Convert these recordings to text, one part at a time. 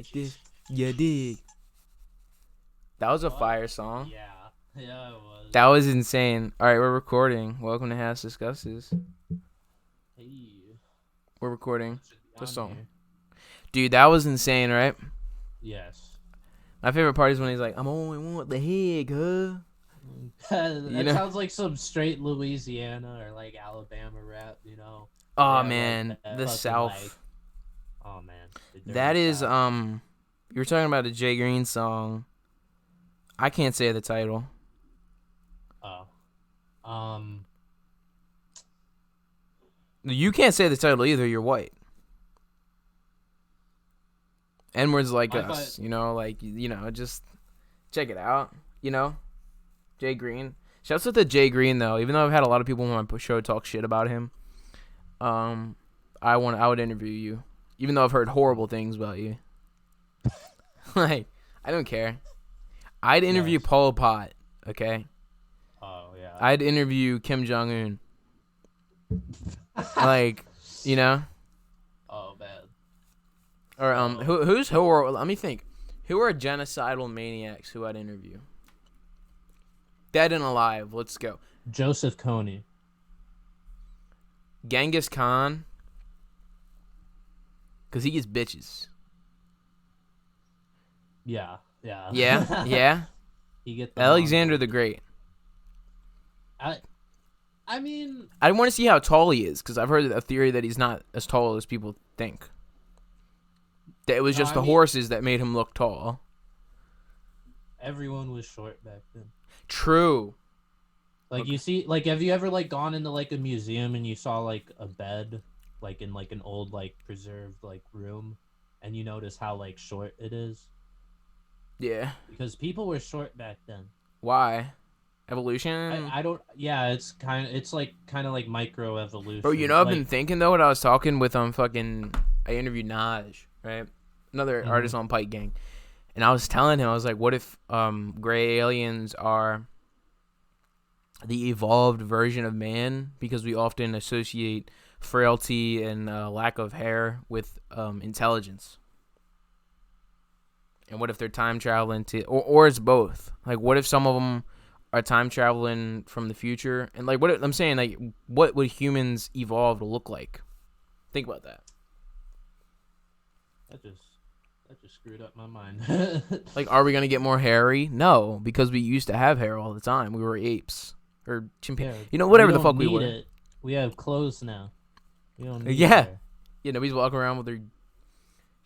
like this. You dig? That was a What? fire song. Yeah, it was. That was insane. All right, we're recording. Welcome to HASSDISCUSSES. Hey, We're recording what should be the on song. here? Dude, that was insane, right? Yes. My favorite part is when he's like, I'm only want the head, huh? That know? sounds like some straight Louisiana or like Alabama rap, you know? They Oh, have like man. that The fucking like, South. oh man, the That dirty is, South. you were talking about a Jay Green song. I can't say the title. Oh, um, You can't say the title either. You're white. N-words like I us, thought just check it out, Jay Green. Shouts out to Jay Green, though. Even though I've had a lot of people on my show talk shit about him, I would interview you, even though I've heard horrible things about you. Like, I don't care. I'd interview yes. Pol Pot, okay? Oh yeah. I'd interview Kim Jong-un. Like, you know? Oh man. Or, So, who are, let me think. Who are genocidal maniacs who I'd interview? Dead and alive. Let's go. Joseph Kony. Genghis Khan. Because he gets bitches. Yeah. Yeah, yeah. You get the Alexander Mongol. the Great. I mean, I want to see how tall he is, because I've heard a theory that he's not as tall as people think. That it was just the horses that made him look tall. everyone was short back then. True. Like you see, like have you ever like gone into like a museum and you saw like a bed, like in like an old like preserved like room, and you notice how like short it is? Yeah. Because people were short back then. Why? Evolution? I don't. Yeah, it's like kind of like micro evolution. Bro, I've been thinking, though, when I was talking with I interviewed Naj, right? Another artist on Pike Gang. And I was telling him, I was like, what if gray aliens are the evolved version of man? Because we often associate frailty and lack of hair with intelligence. And what if they're time traveling or it's both? Like, what if some of them are time traveling from the future? And like, what I'm saying, like, what would humans evolve to look like? Think about that. That just screwed up my mind. Like, are we gonna get more hairy? No, because we used to have hair all the time. We were apes or chimpanzees. Whatever the fuck we were. It. We have clothes now. We don't need Yeah. hair. Yeah, nobody's walking around with their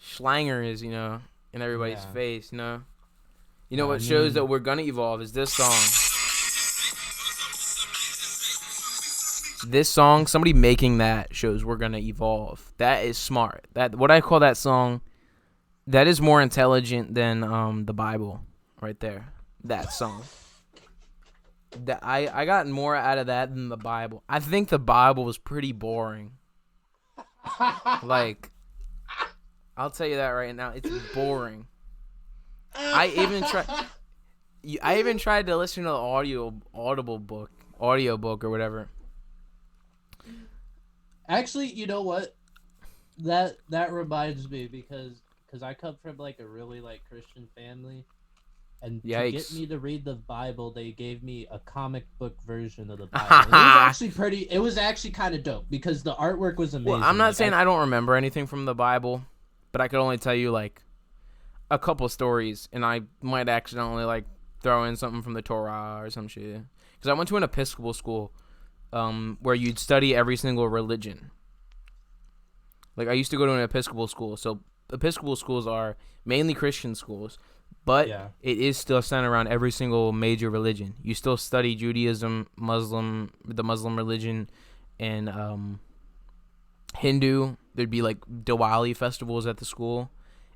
schlangers, in everybody's Yeah. face, what shows that we're gonna evolve is this song. This song, somebody making that shows we're gonna evolve. That is smart. That what I call that song. That is more intelligent than the Bible, right there. That song. That I got more out of that than the Bible. I think the Bible was pretty boring. Like, I'll tell you that right now. It's boring. I even tried to listen to the audio book or whatever. Actually, you know what? That reminds me because I come from like a really like Christian family, and to get me to read the Bible, they gave me a comic book version of the Bible. It was actually kind of dope because the artwork was amazing. Well, I'm not saying I don't remember anything from the Bible, but I could only tell you like a couple stories, and I might accidentally like throw in something from the Torah or some shit. Because I went to an Episcopal school, where you'd study every single religion. Like, I used to go to an Episcopal school, so Episcopal schools are mainly Christian schools, but it is still centered around every single major religion. You still study Judaism, the Muslim religion, and Hindu. There'd be like Diwali festivals at the school.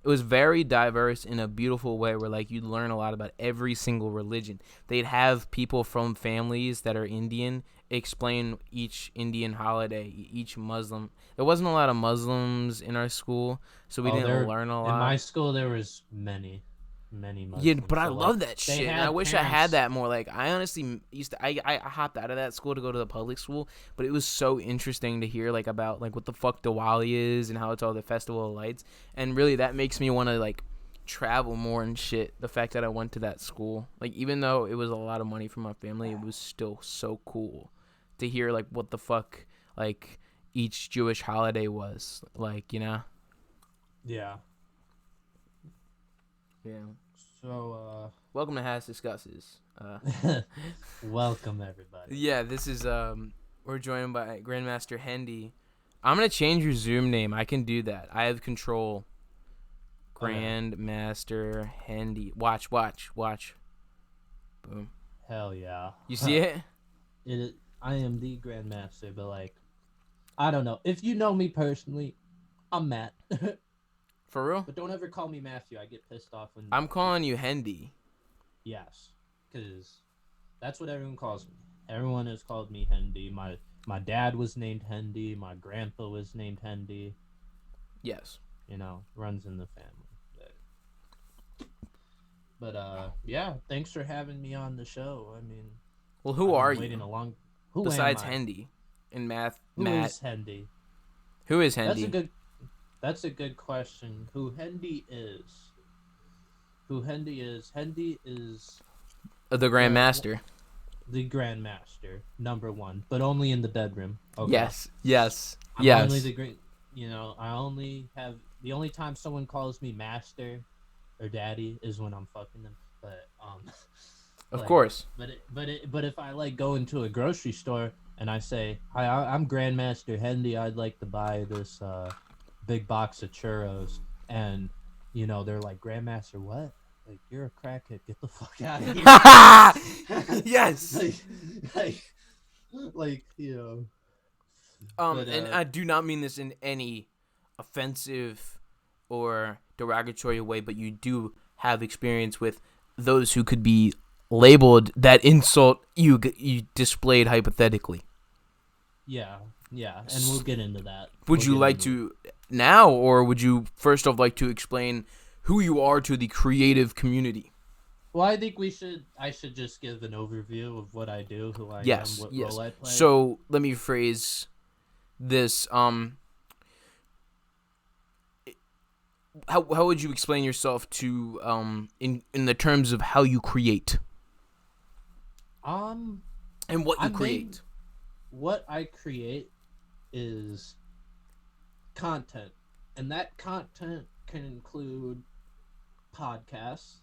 It was very diverse in a beautiful way where like you'd learn a lot about every single religion. They'd have people from families that are Indian explain each Indian holiday, each Muslim. There wasn't a lot of Muslims in our school, so we didn't learn a lot. In my school, there was many Muslims. Yeah, but I love that shit. And I wish I had that more. Like, I honestly used to. I hopped out of that school to go to the public school, but it was so interesting to hear like about like what the fuck Diwali is and how it's all the festival of lights. And really, that makes me want to like travel more and shit. The fact that I went to that school, like, even though it was a lot of money for my family, it was still so cool to hear, like, what the fuck, like, each Jewish holiday was, like, you know? Yeah. Yeah. So, welcome to HASSDISCUSSES. welcome everybody. Yeah, this is, we're joined by Grandmaster Hendy. I'm gonna change your Zoom name. I can do that. I have control. Grandmaster Hendy. Watch. Boom. Hell yeah. You see it? I am the grandmaster, but like, I don't know. If you know me personally, I'm Matt. For real? But don't ever call me Matthew. I get pissed off when. I'm calling you Hendy. Yes, because that's what everyone calls me. Everyone has called me Hendy. My dad was named Hendy. My grandpa was named Hendy. Yes. You know, runs in the family. But yeah, thanks for having me on the show. I mean, well, who are you? Who besides am I? Hendy in math? Who Matt. is Hendy? Who is Hendy? That's a good question. Who Hendy is? Hendy is The Grandmaster. The Grandmaster, number one, but only in the bedroom. Okay. Yes. Only the only time someone calls me master or daddy is when I'm fucking them. But of course. But if I like go into a grocery store and I say, "Hi, I'm Grandmaster Hendy. I'd like to buy this big box of churros," and you know they're like, "Grandmaster, what? Like, you're a crackhead. Get the fuck out of here." Yes. like you know. And I do not mean this in any offensive or derogatory way, but you do have experience with those who could be labeled that insult you displayed hypothetically. Yeah, and we'll get into that. Would you like to now, or would you first off like to explain who you are to the creative community? Well, I think I should just give an overview of what I do, who I am, what role I play. So let me phrase this. How would you explain yourself to in the terms of how you create? And what you create. What I create is content, and that content can include podcasts,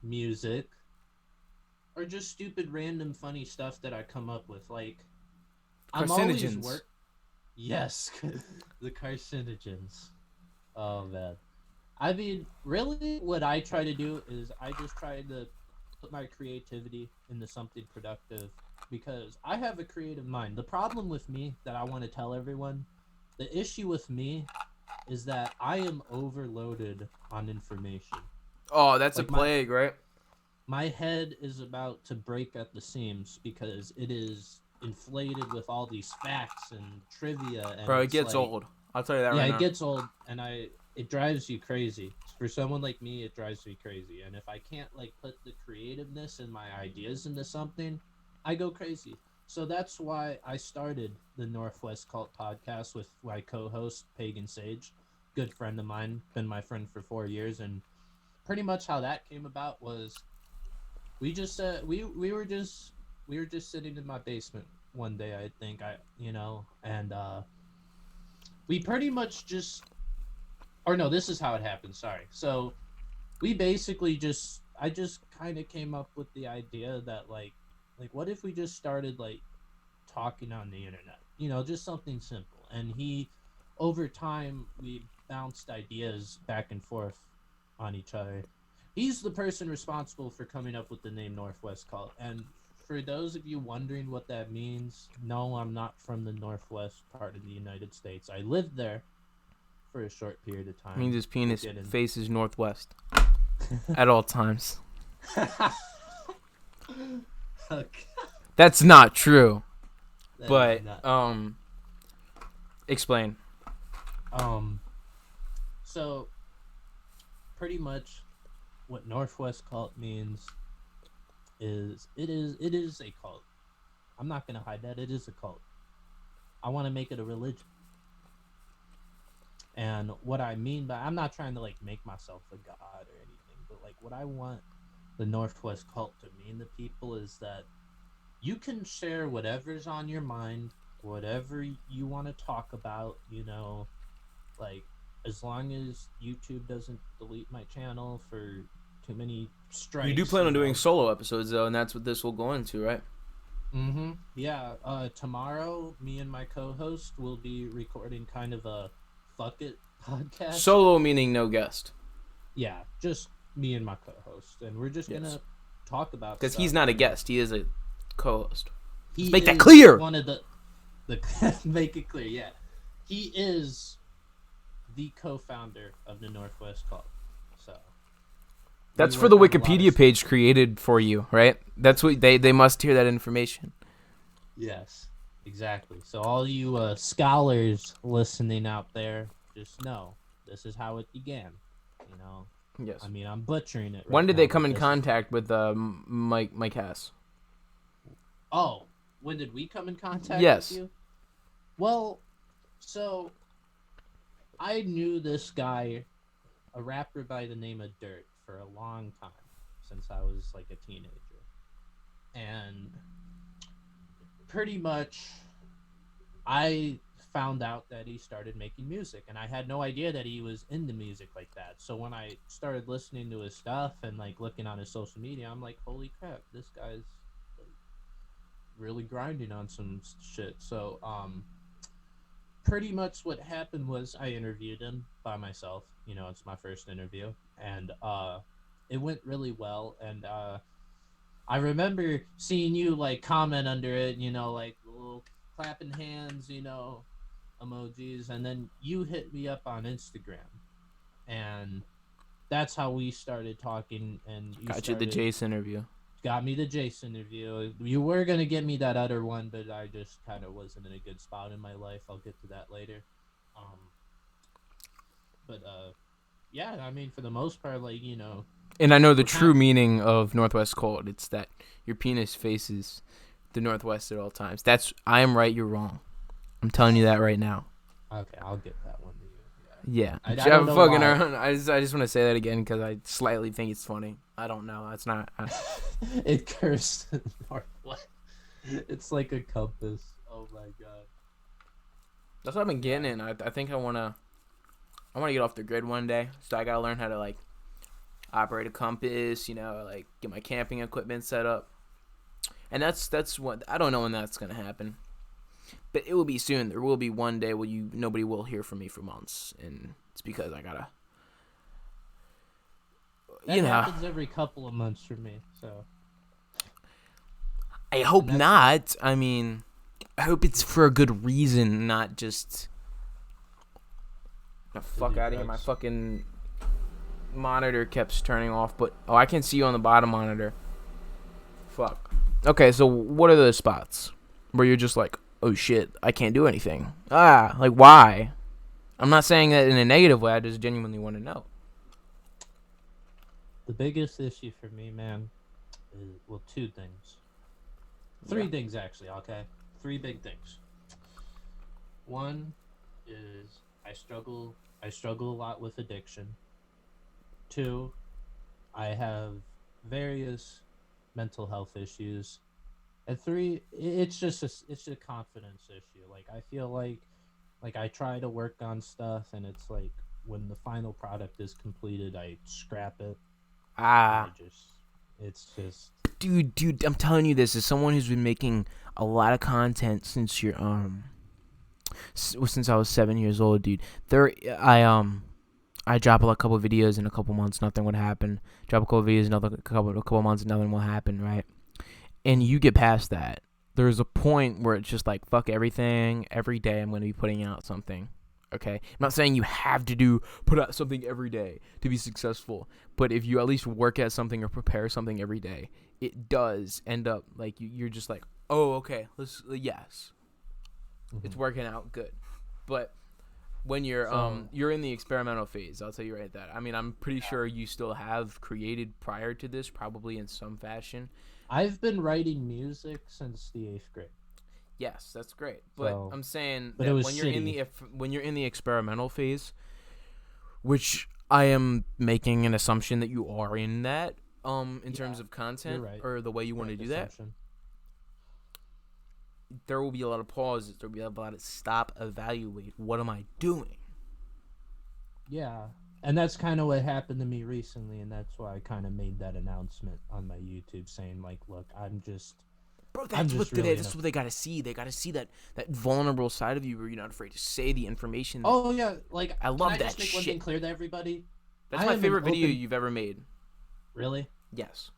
music, or just stupid random funny stuff that I come up with. Like, carcinogens. Yes, the carcinogens. Oh man. I mean, really what I try to do is I just try to put my creativity into something productive, because I have a creative mind. The problem with me that I want to tell everyone, the issue with me is that I am overloaded on information. Oh, that's like a plague, right? My head is about to break at the seams because it is inflated with all these facts and trivia. And bro, it gets old. I'll tell you that right now. Yeah, it gets old, and it drives you crazy. For someone like me, it drives me crazy. And if I can't like put the creativeness and my ideas into something, I go crazy. So that's why I started the Northwest Cult podcast with my co-host Pagan Sage, good friend of mine, been my friend for 4 years, and pretty much how that came about was we just we were just sitting in my basement one day, I think, and we pretty much just, or no, this is how it happened. Sorry. So we basically I just kind of came up with the idea that like what if we just started like talking on the internet, just something simple. And over time, we bounced ideas back and forth on each other. He's the person responsible for coming up with the name Northwest Cult. And for those of you wondering what that means, no, I'm not from the Northwest part of the United States. I lived there for a short period of time. It means his penis faces northwest at all times. Okay. That's not true. But explain. So pretty much what Northwest Cult means is it is a cult. I'm not gonna hide that. It is a cult. I want to make it a religion. And what I mean by, I'm not trying to like make myself a god or anything, but like what I want the Northwest cult to mean to people is that you can share whatever's on your mind, whatever you want to talk about, you know, like as long as YouTube doesn't delete my channel for too many strikes. You do plan on doing solo episodes though, and that's what this will go into, right? Mm-hmm. Yeah. Tomorrow, me and my co-host will be recording kind of a fuck it podcast. Solo meaning no guest. Yeah, just me and my co-host, and we're just gonna talk about because he's not a guest; he is a co-host. Let's make that clear. One of the make it clear. Yeah, he is the co-founder of the Northwest Cult. So that's for the Wikipedia page created for you, right? That's what they must hear that information. Yes, exactly. So all you scholars listening out there, just know this is how it began. You know. Yes. I mean, I'm butchering it. When did they come in contact with Mike Hass? Oh, when did we come in contact with you? Well, so I knew this guy, a rapper by the name of Dirt, for a long time, since I was like a teenager. And pretty much I found out that he started making music, and I had no idea that he was into music like that. So when I started listening to his stuff and like looking on his social media, I'm like, holy crap, this guy's like really grinding on some shit. So pretty much what happened was I interviewed him by myself. You know, it's my first interview, and it went really well. And I remember seeing you like comment under it, you know, like little clapping hands, you know, emojis, and then you hit me up on Instagram, and that's how we started talking. And you got you the Jace interview. Got me the Jace interview. You were gonna get me that other one, but I just kind of wasn't in a good spot in my life. I'll get to that later. Yeah, I mean, for the most part, like, you know. And I know the true meaning of Northwest Cold. It's that your penis faces the Northwest at all times. That's I am right, you're wrong. I'm telling you that right now. Okay, I'll get that one to you. Yeah. I don't know why. I just want to say that again because I slightly think it's funny. I don't know. That's not. It cursed Northwest. It's like a compass. Oh my god. That's what I've been getting in. I think I wanna get off the grid one day. So I gotta learn how to like operate a compass. You know, like get my camping equipment set up. And that's what I don't know when that's gonna happen. But it will be soon. There will be one day where nobody will hear from me for months, and it's because I gotta. That happens every couple of months for me. So. I hope not. I mean, I hope it's for a good reason, not just. The fuck out of here! My fucking monitor kept turning off, but I can see you on the bottom monitor. Fuck. Okay, so what are the spots where you're just like, oh shit, I can't do anything? Like why? I'm not saying that in a negative way. I just genuinely want to know. The biggest issue for me, man, is, well, two things. Three things, actually, okay? Three big things. One is I struggle a lot with addiction. Two, I have various mental health issues. And three, it's just a confidence issue. Like, I feel like I try to work on stuff, and it's like when the final product is completed, I scrap it. It's just. Dude, I'm telling you this as someone who's been making a lot of content since since I was 7 years old, dude. I drop a couple of videos in a couple months, nothing would happen. Drop a couple of videos in a couple of months, nothing will happen, right? And you get past that. There's a point where it's just like, fuck everything. Every day I'm going to be putting out something. Okay? I'm not saying you have to put out something every day to be successful. But if you at least work at something or prepare something every day, it does end up like you're just like, oh, okay, yes. Mm-hmm. It's working out good. But when you're in the experimental phase, I'll tell you right that. I mean, I'm pretty sure you still have created prior to this, probably in some fashion. I've been writing music since the 8th grade. Yes, that's great. But I'm saying that when you're in the experimental phase, which I am making an assumption that you are in that, in terms of content or the way you want to do assumption. That. There will be a lot of pauses. There will be a lot of stop, evaluate. What am I doing? Yeah. And that's kind of what happened to me recently, and that's why I kind of made that announcement on my YouTube saying, like, look, Bro, that's what they gotta see. They gotta see that vulnerable side of you where you're not afraid to say the information. Oh yeah, like I love that shit. Can I just make one thing clear to everybody? That's my favorite video you've ever made. Really? Yes.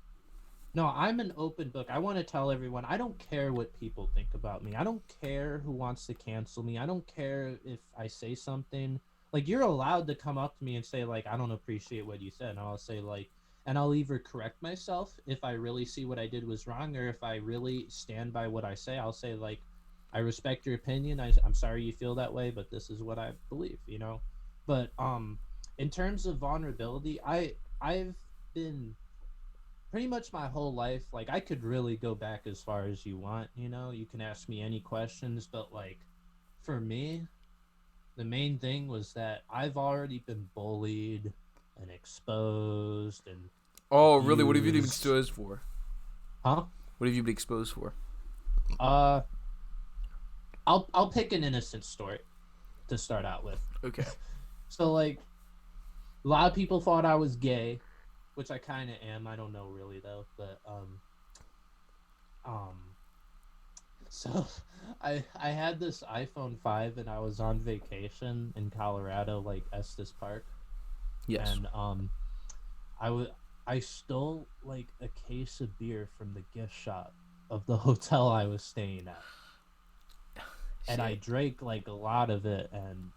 No, I'm an open book. I want to tell everyone, I don't care what people think about me. I don't care who wants to cancel me. I don't care if I say something. Like, you're allowed to come up to me and say, like, I don't appreciate what you said. And I'll say, like, and I'll either correct myself if I really see what I did was wrong, or if I really stand by what I say, I'll say, like, I respect your opinion. I'm sorry you feel that way, but this is what I believe, you know? But in terms of vulnerability, I've been pretty much my whole life, like, I could really go back as far as you want, you know? You can ask me any questions, but, like, for me, the main thing was that I've already been bullied and exposed and abused. Really? What have you been exposed for? Huh? What have you been exposed for? I'll pick an innocent story to start out with. Okay. So, like, a lot of people thought I was gay, which I kind of am. I don't know really though, but so I had this iPhone 5 and I was on vacation in Colorado, like Estes Park. Yes. And I stole like a case of beer from the gift shop of the hotel I was staying at. And I drank like a lot of it, and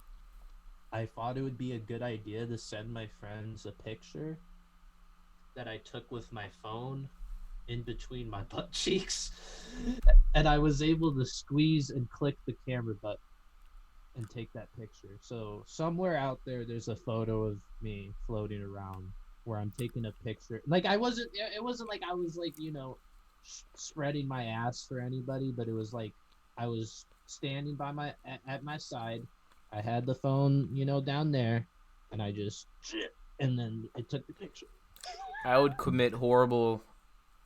I thought it would be a good idea to send my friends a picture that I took with my phone in between my butt cheeks, and I was able to squeeze and click the camera button and take that picture. So somewhere out there, there's a photo of me floating around where I'm taking a picture. Like, it wasn't like I was like, you know, spreading my ass for anybody, but it was like I was standing by at my side. I had the phone, you know, down there, and I just, and then I took the picture. I would commit horrible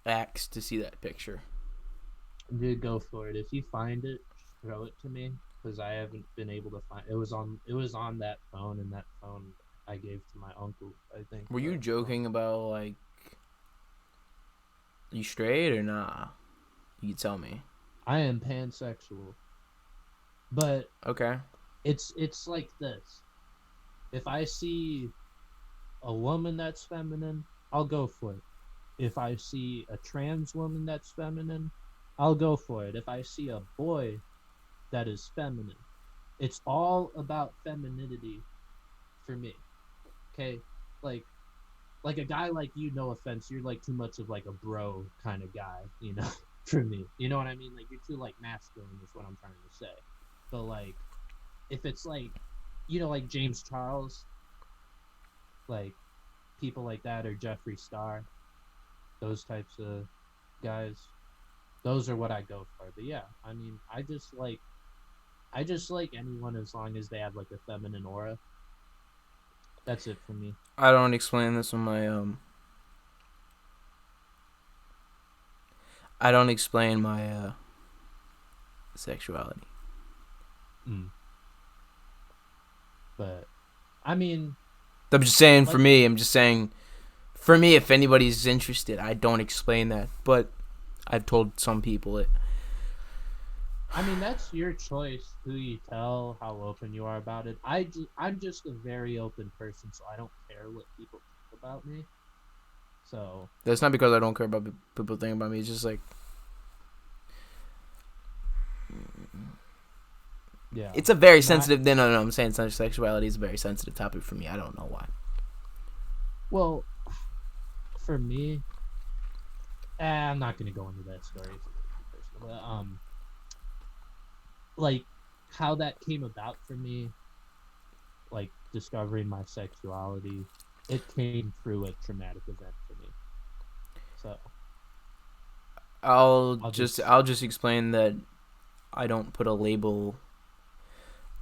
acts to see that picture. Dude, go for it. If you find it, throw it to me, because I haven't been able to find it. Was on that phone, and that phone I gave to my uncle, I think. Were you joking about, like, you straight or nah? You tell me. I am pansexual. But okay, it's like this. If I see a woman that's feminine, I'll go for it. If I see a trans woman that's feminine, I'll go for it. If I see a boy that is feminine, it's all about femininity for me. Okay? Like a guy like you, no offense, you're like too much of like a bro kind of guy, you know, for me. You know what I mean? Like, you're too like masculine is what I'm trying to say. But like, if it's like, you know, like James Charles, like people like that, or Jeffree Star, those types of guys, those are what I go for. But yeah, I mean, I just like anyone as long as they have like a feminine aura. That's it for me. I don't explain this in my I don't explain my sexuality. But I mean, I'm just saying, like, for me, if anybody's interested, I don't explain that, but I've told some people it. I mean, that's your choice, who you tell, how open you are about it. I'm just a very open person, so I don't care what people think about me. So that's not because I don't care about people think about me. It's just like, yeah, it's a very sensitive. No, I'm saying sexuality is a very sensitive topic for me. I don't know why. Well, for me, I'm not gonna go into that story. But like how that came about for me, like discovering my sexuality, it came through a traumatic event for me. So I'll just explain that I don't put a label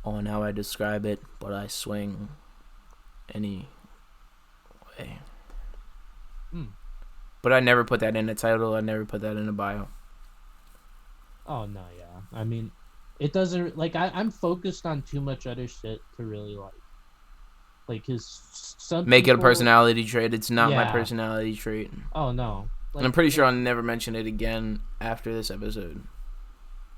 on how I describe it, but I swing any way. Hmm. But I never put that in the title. I never put that in the bio. Oh no, yeah. I mean, it doesn't like I'm focused on too much other shit to really cause some make people, it a personality trait. It's not my yeah. personality trait. Oh no. And I'm pretty sure I'll never mention it again after this episode.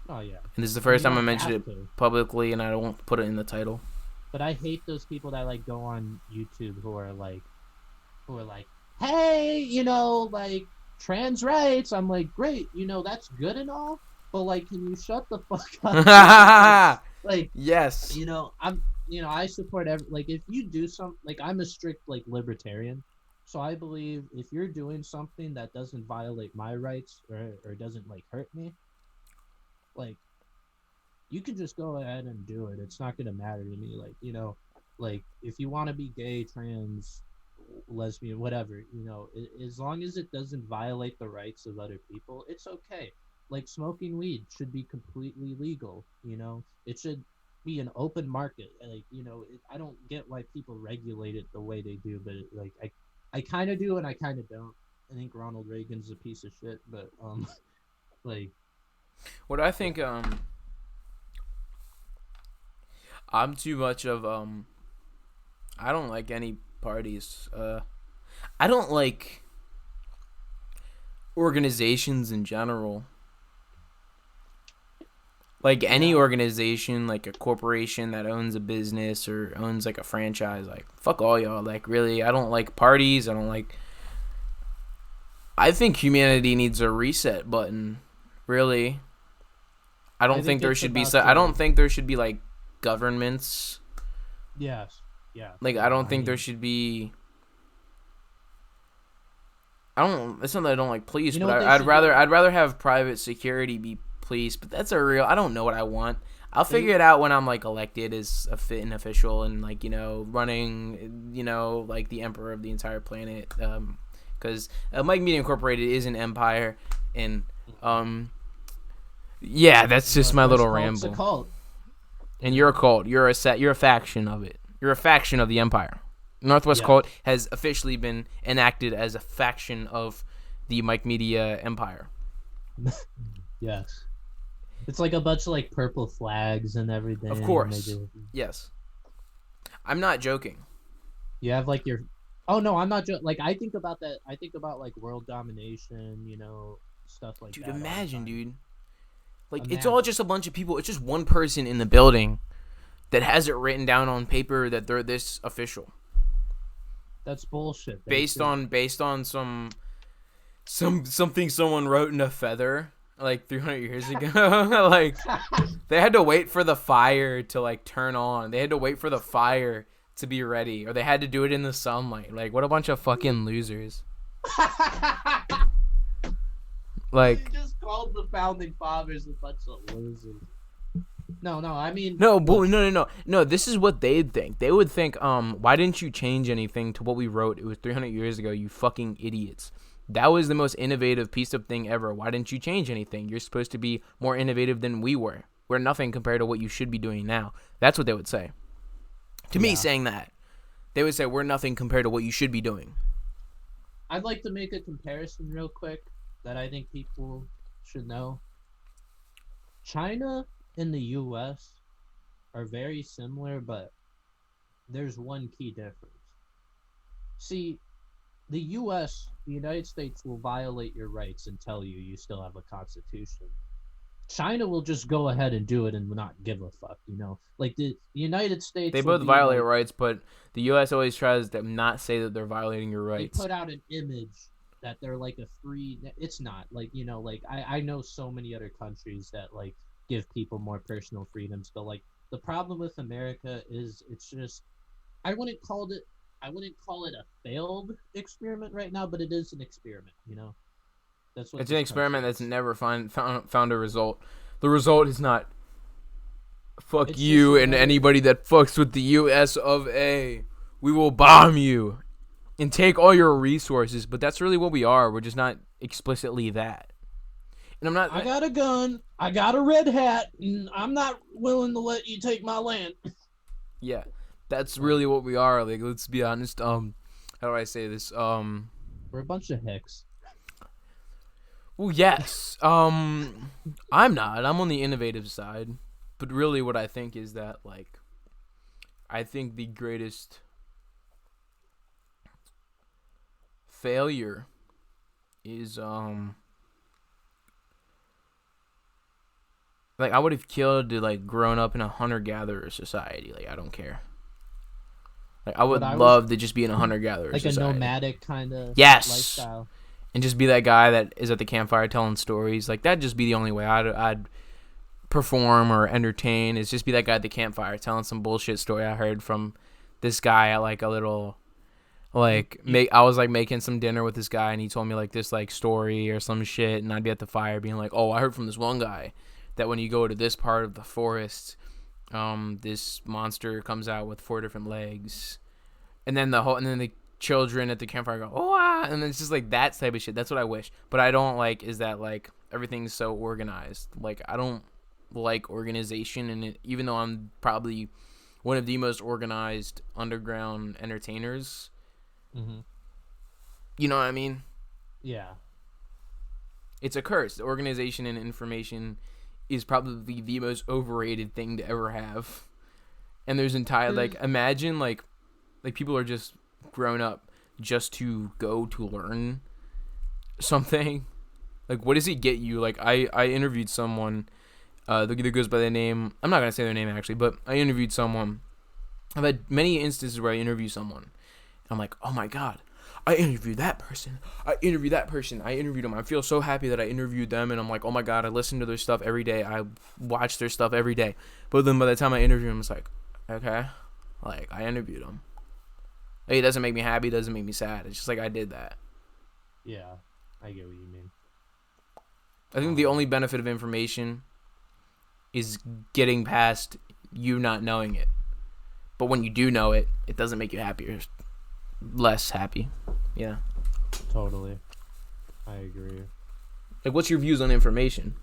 Oh yeah. And this is the first time I mentioned it publicly, and I won't put it in the title. But I hate those people that like go on YouTube who are like, hey, you know, like trans rights. I'm like, great, you know, that's good and all, but like, can you shut the fuck up? Like, yes, you know, I support like if you do something, like I'm a strict like libertarian, so I believe if you're doing something that doesn't violate my rights or doesn't like hurt me, like you can just go ahead and do it. It's not gonna matter to me. Like, you know, like if you want to be gay, trans, lesbian, whatever, you know, as long as it doesn't violate the rights of other people, it's okay. Like smoking weed should be completely legal. You know, it should be an open market. Like, you know, I don't get why people regulate it the way they do, but like I kind of do and I kind of don't. I think Ronald Reagan's a piece of shit, but like what I think I'm too much of I don't like any parties. I don't like organizations in general. Like any organization, like a corporation that owns a business or owns like a franchise, like fuck all y'all. Like really, I don't like parties. I think humanity needs a reset button. Really, I don't think there should be. I don't think there should be like governments. Yes. Yeah. Like I don't think there should be. It's not that I don't like police, you know, but I'd rather have private security be police. But that's I don't know what I want. I'll figure it out when I'm like elected as an official and like, you know, running, you know, like the emperor of the entire planet. Because Mike Media Incorporated is an empire, and yeah, that's just my little ramble. It's a cult. And you're a cult. You're a faction of it. You're a faction of the empire. Northwest Cult has officially been enacted as a faction of the Mike Media Empire. Yes. It's like a bunch of like purple flags and everything. Of course. Yes. I'm not joking. You have like your... Oh, no, I'm not joking. Like, I think about that. I think about like world domination, you know, stuff like that. Dude, imagine, dude. Like, it's all just a bunch of people. It's just one person in the building that has it written down on paper that they're this official. That's bullshit. Based on something someone wrote in a feather like 300 years ago. Like they had to wait for the fire to like turn on. They had to wait for the fire to be ready, or they had to do it in the sunlight. Like what a bunch of fucking losers. Like you just called the founding fathers a bunch of losers. No, I mean... No, this is what they'd think. They would think, why didn't you change anything to what we wrote? It was 300 years ago, you fucking idiots. That was the most innovative piece of thing ever. Why didn't you change anything? You're supposed to be more innovative than we were. We're nothing compared to what you should be doing now. That's what they would say. To me, saying that, they would say, we're nothing compared to what you should be doing. I'd like to make a comparison real quick that I think people should know. China and the U.S. are very similar, but there's one key difference. See, the U.S., the United States, will violate your rights and tell you still have a constitution. China will just go ahead and do it and not give a fuck, you know? Like, the United States... They both violate rights, but the U.S. always tries to not say that they're violating your rights. They put out an image that they're, like, a free... It's not. Like, you know, like, I know so many other countries that, like, give people more personal freedoms, but like the problem with America is it's just I wouldn't call it a failed experiment right now, but it is an experiment, you know. That's what it's an experiment that's never found a result. The result is not fuck you and anybody that fucks with the US of A. We will bomb you and take all your resources, but that's really what we are. We're just not explicitly that. And I got a gun, I got a red hat, and I'm not willing to let you take my land. Yeah. That's really what we are. Like, let's be honest. How do I say this? We're a bunch of hicks. Well, yes. I'm not. I'm on the innovative side. But really what I think is that, like, I think the greatest failure is, like, I would have killed to, like, grown up in a hunter-gatherer society. Like, I don't care. Like, I would love to just be in a hunter-gatherer like society. Like a nomadic kind of lifestyle. And just be that guy that is at the campfire telling stories. Like, that'd just be the only way I'd perform or entertain, is just be that guy at the campfire telling some bullshit story I heard from this guy at, like, a little, like, I was, like, making some dinner with this guy, and he told me, like, this, like, story or some shit, and I'd be at the fire being like, oh, I heard from this one guy that when you go to this part of the forest, this monster comes out with 4 different legs, and then the children at the campfire go, oh, ah, and then it's just like that type of shit. That's what I wish, but I don't like is that, like, everything's so organized. Like, I don't like organization, and even though I'm probably one of the most organized underground entertainers, you know what I mean? Yeah, it's a curse. Organization and information is probably the most overrated thing to ever have. And there's like, imagine like people are just grown up just to go to learn something. Like, what does it get you? Like, I interviewed someone that goes by the name, I'm not gonna say their name actually, but I interviewed someone. I've had many instances where I interview someone and I'm like, oh my god, I interviewed that person. I interviewed them. I feel so happy that I interviewed them, and I'm like, oh my god, I listen to their stuff every day. I watch their stuff every day. But then by the time I interview them, it's like, okay, like, I interviewed them. Like, it doesn't make me happy. It doesn't make me sad. It's just like, I did that. Yeah, I get what you mean. I think the only benefit of information is getting past you not knowing it. But when you do know it, it doesn't make you happier. Less happy. Yeah. Totally. I agree. Like, what's your views on information?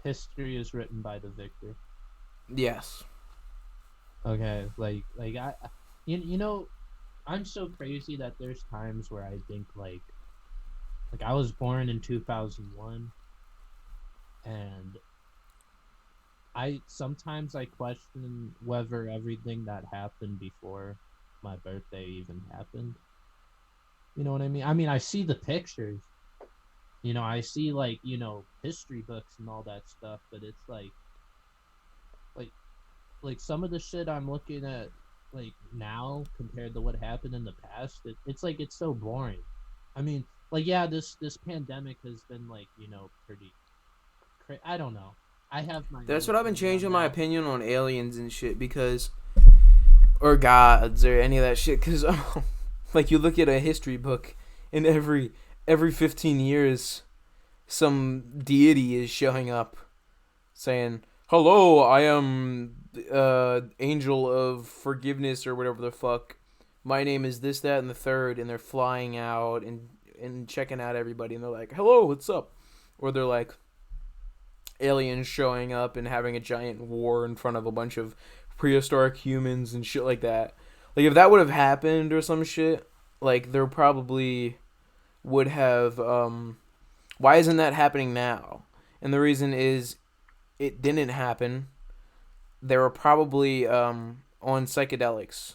History is written by the victor. Yes. Okay, like I, you know, I'm so crazy that there's times where I think like I was born in 2001, and sometimes I question whether everything that happened before my birthday even happened. You know what I mean? I mean, I see the pictures. You know, I see, like, you know, history books and all that stuff, but it's like some of the shit I'm looking at, like, now compared to what happened in the past, it's like, it's so boring. I mean, like, yeah, this pandemic has been, like, you know, pretty I don't know. I have my. That's what I've been changing my opinion on aliens and shit, because, or gods or any of that shit, because like, you look at a history book, and every 15 years some deity is showing up saying, hello, I am angel of forgiveness or whatever the fuck, my name is this, that, and the third, and they're flying out and checking out everybody, and they're like, hello, what's up? Or they're like aliens showing up and having a giant war in front of a bunch of prehistoric humans and shit like that. Like, if that would have happened or some shit, like, there probably would have, why isn't that happening now? And the reason is, it didn't happen. They were probably on psychedelics.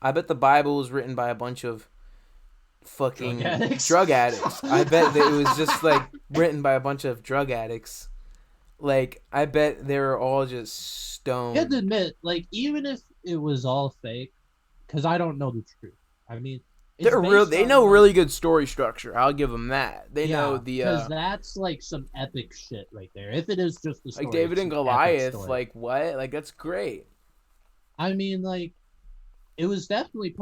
I bet the Bible was written by a bunch of fucking drug addicts. I bet that it was just, like, written by a bunch of drug addicts. Like, I bet they were all just stoned. I have to admit, like, even if it was all fake, because I don't know the truth. I mean, they know really good story structure. I'll give them that. They know the because that's like some epic shit right there. If it is just the story, like David and Goliath, like, what? Like, that's great. I mean, like, it was definitely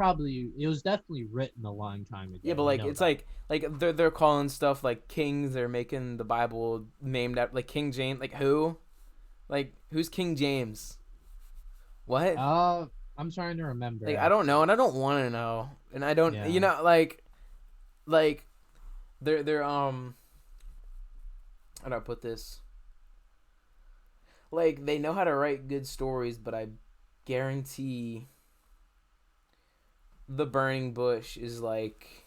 written a long time ago. Yeah, but like, it's that. like they're calling stuff like kings. They're making the Bible named after, like, King James. Like, who? Like, who's King James? What? I'm trying to remember. Like, I don't know, and I don't want to know, and I don't. Yeah. You know, like they're how do I put this? Like, they know how to write good stories, but I guarantee The Burning Bush is like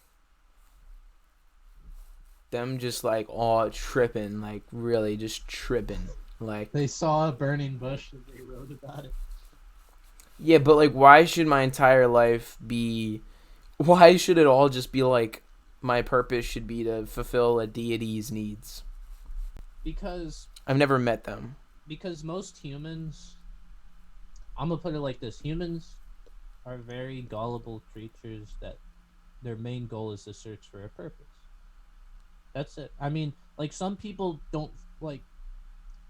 them just like all tripping, like really just tripping. Like, they saw a burning bush and they wrote about it. yeah, but like, why should my entire life be? Why should it all just be like my purpose should be to fulfill a deity's needs? Because I've never met them. Because most humans, I'm gonna put it like this: humans are very gullible creatures that their main goal is to search for a purpose. That's it. I mean, like, some people don't like.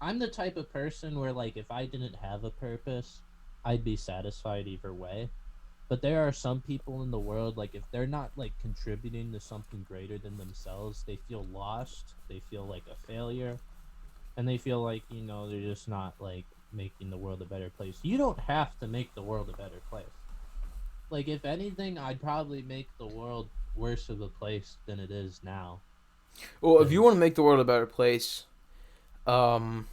I'm the type of person where, like, if I didn't have a purpose, I'd be satisfied either way. But there are some people in the world, like, if they're not, like, contributing to something greater than themselves, they feel lost, they feel like a failure, and they feel like, you know, they're just not, like, making the world a better place. You don't have to make the world a better place. Like, if anything, I'd probably make the world worse of a place than it is now. Well, if you want to make the world a better place, I'd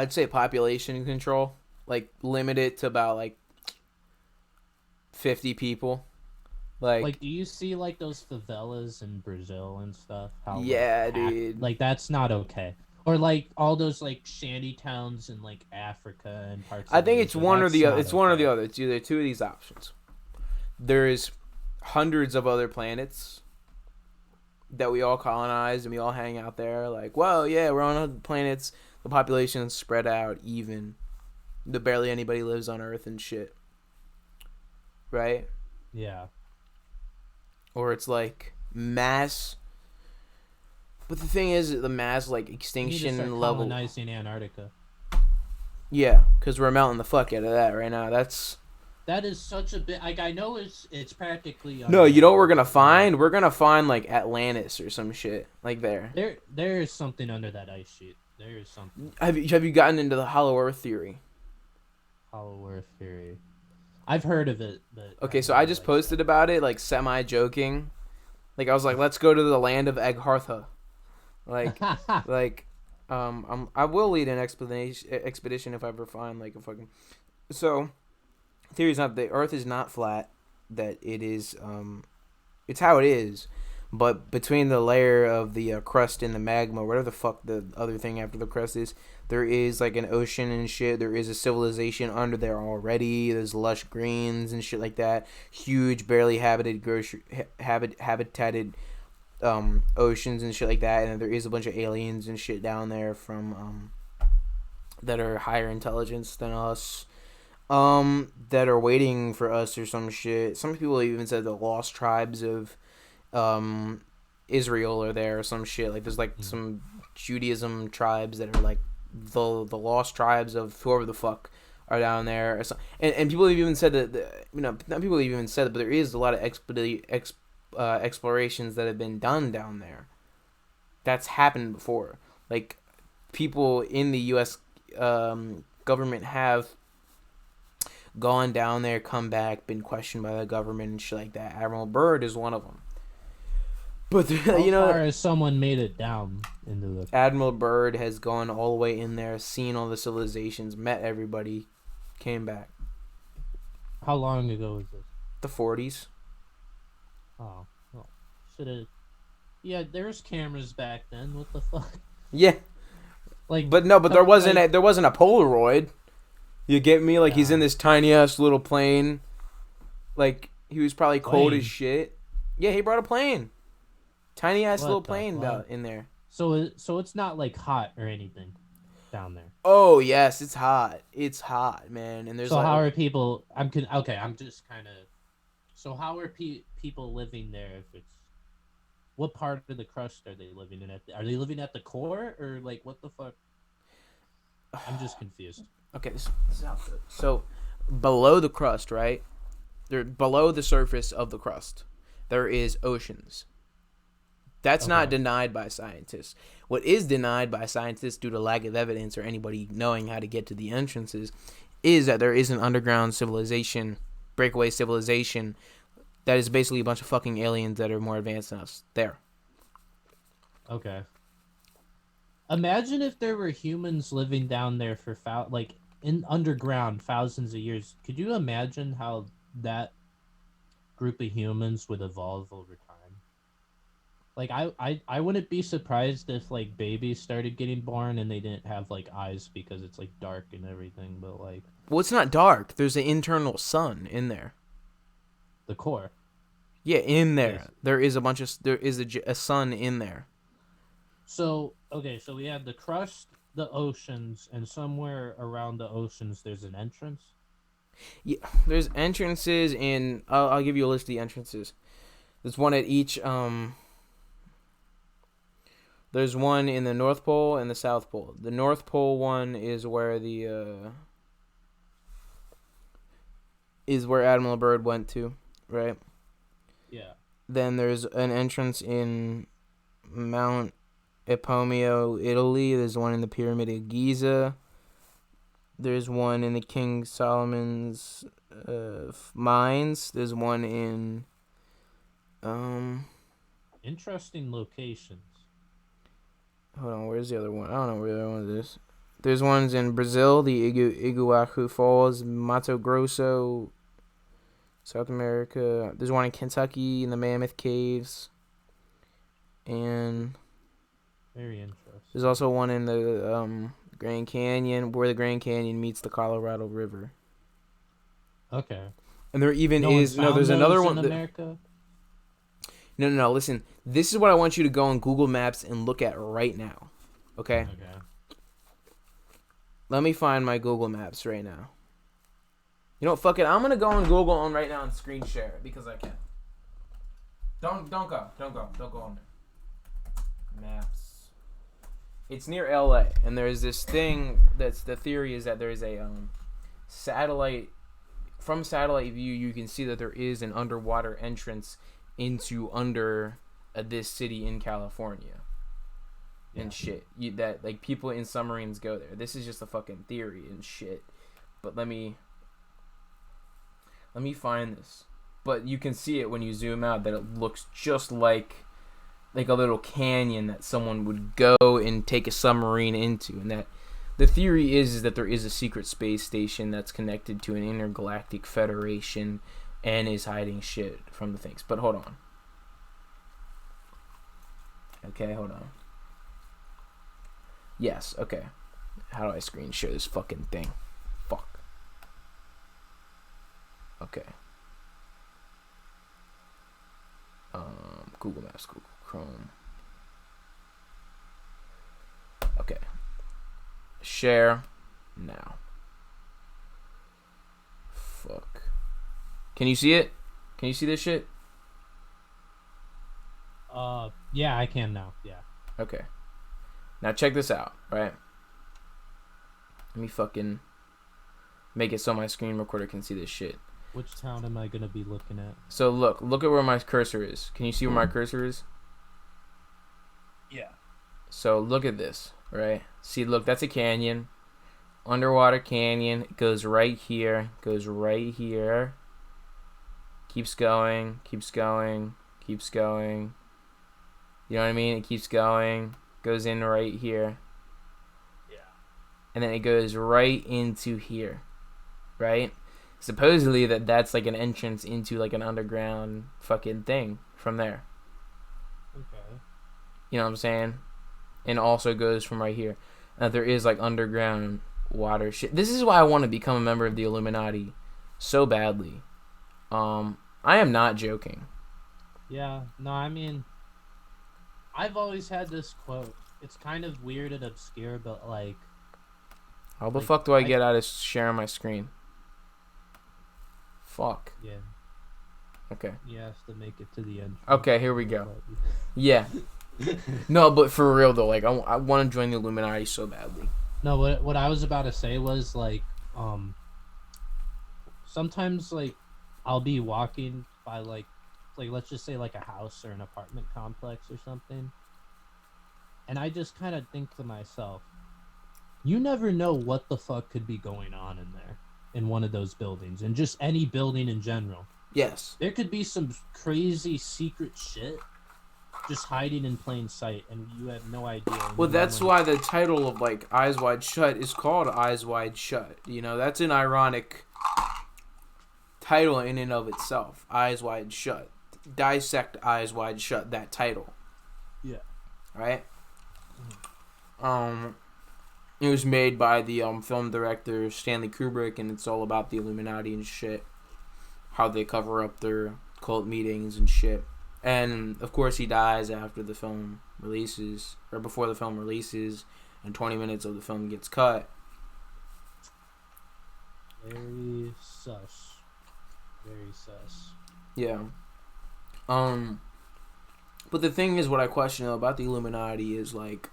say population control. Like, limit it to about, like, 50 people. Like, do you see, like, those favelas in Brazil and stuff? How, yeah, dude. Like, that's not okay. Or, like, all those, like, shanty towns in, like, Africa and parts I of think Asia. it's one or the other. It's okay. one or the other. It's either two of these options. There's hundreds of other planets that we all colonize and we all hang out there. Like, well, yeah, we're on other planets. The population's spread out even. Barely anybody lives on Earth and shit. Right? Yeah. Or it's like mass. But the thing is, the mass, like, extinction level. Colonizing Antarctica. Yeah, because we're melting the fuck out of that right now. That is such a bit. Like, I know it's practically. No, you know what we're gonna find? We're gonna find, like, Atlantis or some shit like there. There is something under that ice sheet. There is something. Have you gotten into the Hollow Earth theory? Hollow Earth theory. I've heard of it, but okay. So I just posted about it, like, semi joking. Like, I was like, let's go to the land of Eghartha. Like, I will lead an expedition if I ever find, like, a fucking. So, theory's not the Earth is not flat. That it is, it's how it is. But between the layer of the crust and the magma, whatever the fuck the other thing after the crust is, there is, like, an ocean and shit. There is a civilization under there already. There's lush greens and shit like that. Huge, barely habitated oceans and shit like that. And there is a bunch of aliens and shit down there from that are higher intelligence than us. That are waiting for us or some shit. Some people even said the lost tribes of Israel are there or some shit. Like, there's, like, some Judaism tribes that are, like, the lost tribes of whoever the fuck are down there. Or some, and people have even said that, you know, not people have even said it, but there is a lot of explorations that have been done down there. That's happened before. Like, people in the U.S. Government have gone down there, come back, been questioned by the government and shit like that. Admiral Byrd is one of them. But you know, how far has someone made it down into the? Admiral Byrd has gone all the way in there, seen all the civilizations, met everybody, came back. How long ago was this? The 40s. Oh, well, should have. Yeah, there's cameras back then. What the fuck? Yeah, like, but there wasn't a Polaroid. You get me? Like, he's in this tiny ass little plane. Like, he was probably cold as shit. Yeah, he brought a plane. Tiny ass little plane in there. So it's not, like, hot or anything down there. Oh yes, it's hot. It's hot, man. And there's so, how are people? I'm just kind of. So how are people living there? If it's what part of the crust are they living in? Are they living at the core or, like, what the fuck? I'm just confused. Okay, so below the crust, right? Below the surface of the crust, there is oceans. That's not denied by scientists. What is denied by scientists due to lack of evidence or anybody knowing how to get to the entrances is that there is an underground civilization, breakaway civilization, that is basically a bunch of fucking aliens that are more advanced than us. There. Okay. Imagine if there were humans living down there for like in underground thousands of years. Could you imagine how that group of humans would evolve over time? Like I wouldn't be surprised if like babies started getting born and they didn't have like eyes because it's like dark and everything, but like Well, it's not dark. There's an internal sun in there. the core. Yeah, in there. Yes. There is a sun in there. So, okay, so we have the crust, the oceans, and somewhere around the oceans there's an entrance. Yeah, there's entrances in. I'll give you a list of the entrances. There's one at each. There's one in the North Pole and the South Pole. The North Pole one is where is where Admiral Byrd went to, right? Yeah. Then there's an entrance in Mount Epomeo, Italy. There's one in the Pyramid of Giza. There's one in the King Solomon's mines. There's one in Interesting locations. hold on, where's the other one? I don't know where the other one is. There's ones in Brazil, the Iguacu Falls, Mato Grosso, South America. There's one in Kentucky in the Mammoth Caves. And Very interesting. there's also one in the Grand Canyon, where the Grand Canyon meets the Colorado River. Okay. And there even there's another one in America? No, listen. This is what I want you to go on Google Maps and look at right now. Okay? Okay. Let me find my Google Maps right now. You know what? Fuck it. I'm gonna go on Google on right now and screen share it because I can. Don't go on there. Maps. It's near LA, and there's this thing that's the theory is that there's a satellite. From satellite view, you can see that there is an underwater entrance into this city in California. And shit, that like people in submarines go there. This is just a fucking theory and shit. But let me find this. But you can see it when you zoom out that it looks just like a little canyon that someone would go and take a submarine into, and that the theory is that there is a secret space station that's connected to an intergalactic federation and is hiding shit from the things. But hold on. Okay, hold on. Yes, okay. How do I screen share this fucking thing? Fuck. Okay. Google Maps, Google Chrome. Okay. Share now. Fuck. Can you see it? Can you see this shit? Yeah, I can now. Yeah. Okay. Now check this out, right? Let me fucking make it so my screen recorder can see this shit. Which town am I gonna be looking at? So look at where my cursor is. Can you see where my cursor is? Yeah. So look at this, right? See, look, that's a canyon. Underwater canyon. It goes right here. Goes right here. Keeps going. Keeps going. Keeps going. You know what I mean? It keeps going. Goes in right here. Yeah. And then it goes right into here. Right? Supposedly that's like an entrance into like an underground fucking thing from there. Okay. You know what I'm saying? And also goes from right here. There is like underground water shit. This is why I want to become a member of the Illuminati so badly. I am not joking. Yeah. No, I mean, I've always had this quote. It's kind of weird and obscure, but like. How the fuck do I get out of sharing my screen? Fuck. Yeah. Okay. He has to make it to the end. Okay, here we go. Yeah. No, but for real though, like I want to join the Illuminati so badly. No, what I was about to say was like, sometimes like I'll be walking by like let's just say like a house or an apartment complex or something, and I just kind of think to myself, you never know what the fuck could be going on in there, in one of those buildings, and just any building in general. Yes. There could be some crazy secret shit just hiding in plain sight, and you have no idea. Well, that's why the title of like Eyes Wide Shut is called Eyes Wide Shut. You know, that's an ironic title in and of itself. Eyes Wide Shut. Dissect Eyes Wide Shut. That title. Yeah. Right. It was made by the film director Stanley Kubrick, and it's all about the Illuminati and shit. How they cover up their cult meetings and shit. And, of course, he dies after the film releases, or before the film releases, and 20 minutes of the film gets cut. Very sus. Very sus. Yeah. But the thing is, what I question about the Illuminati is, like,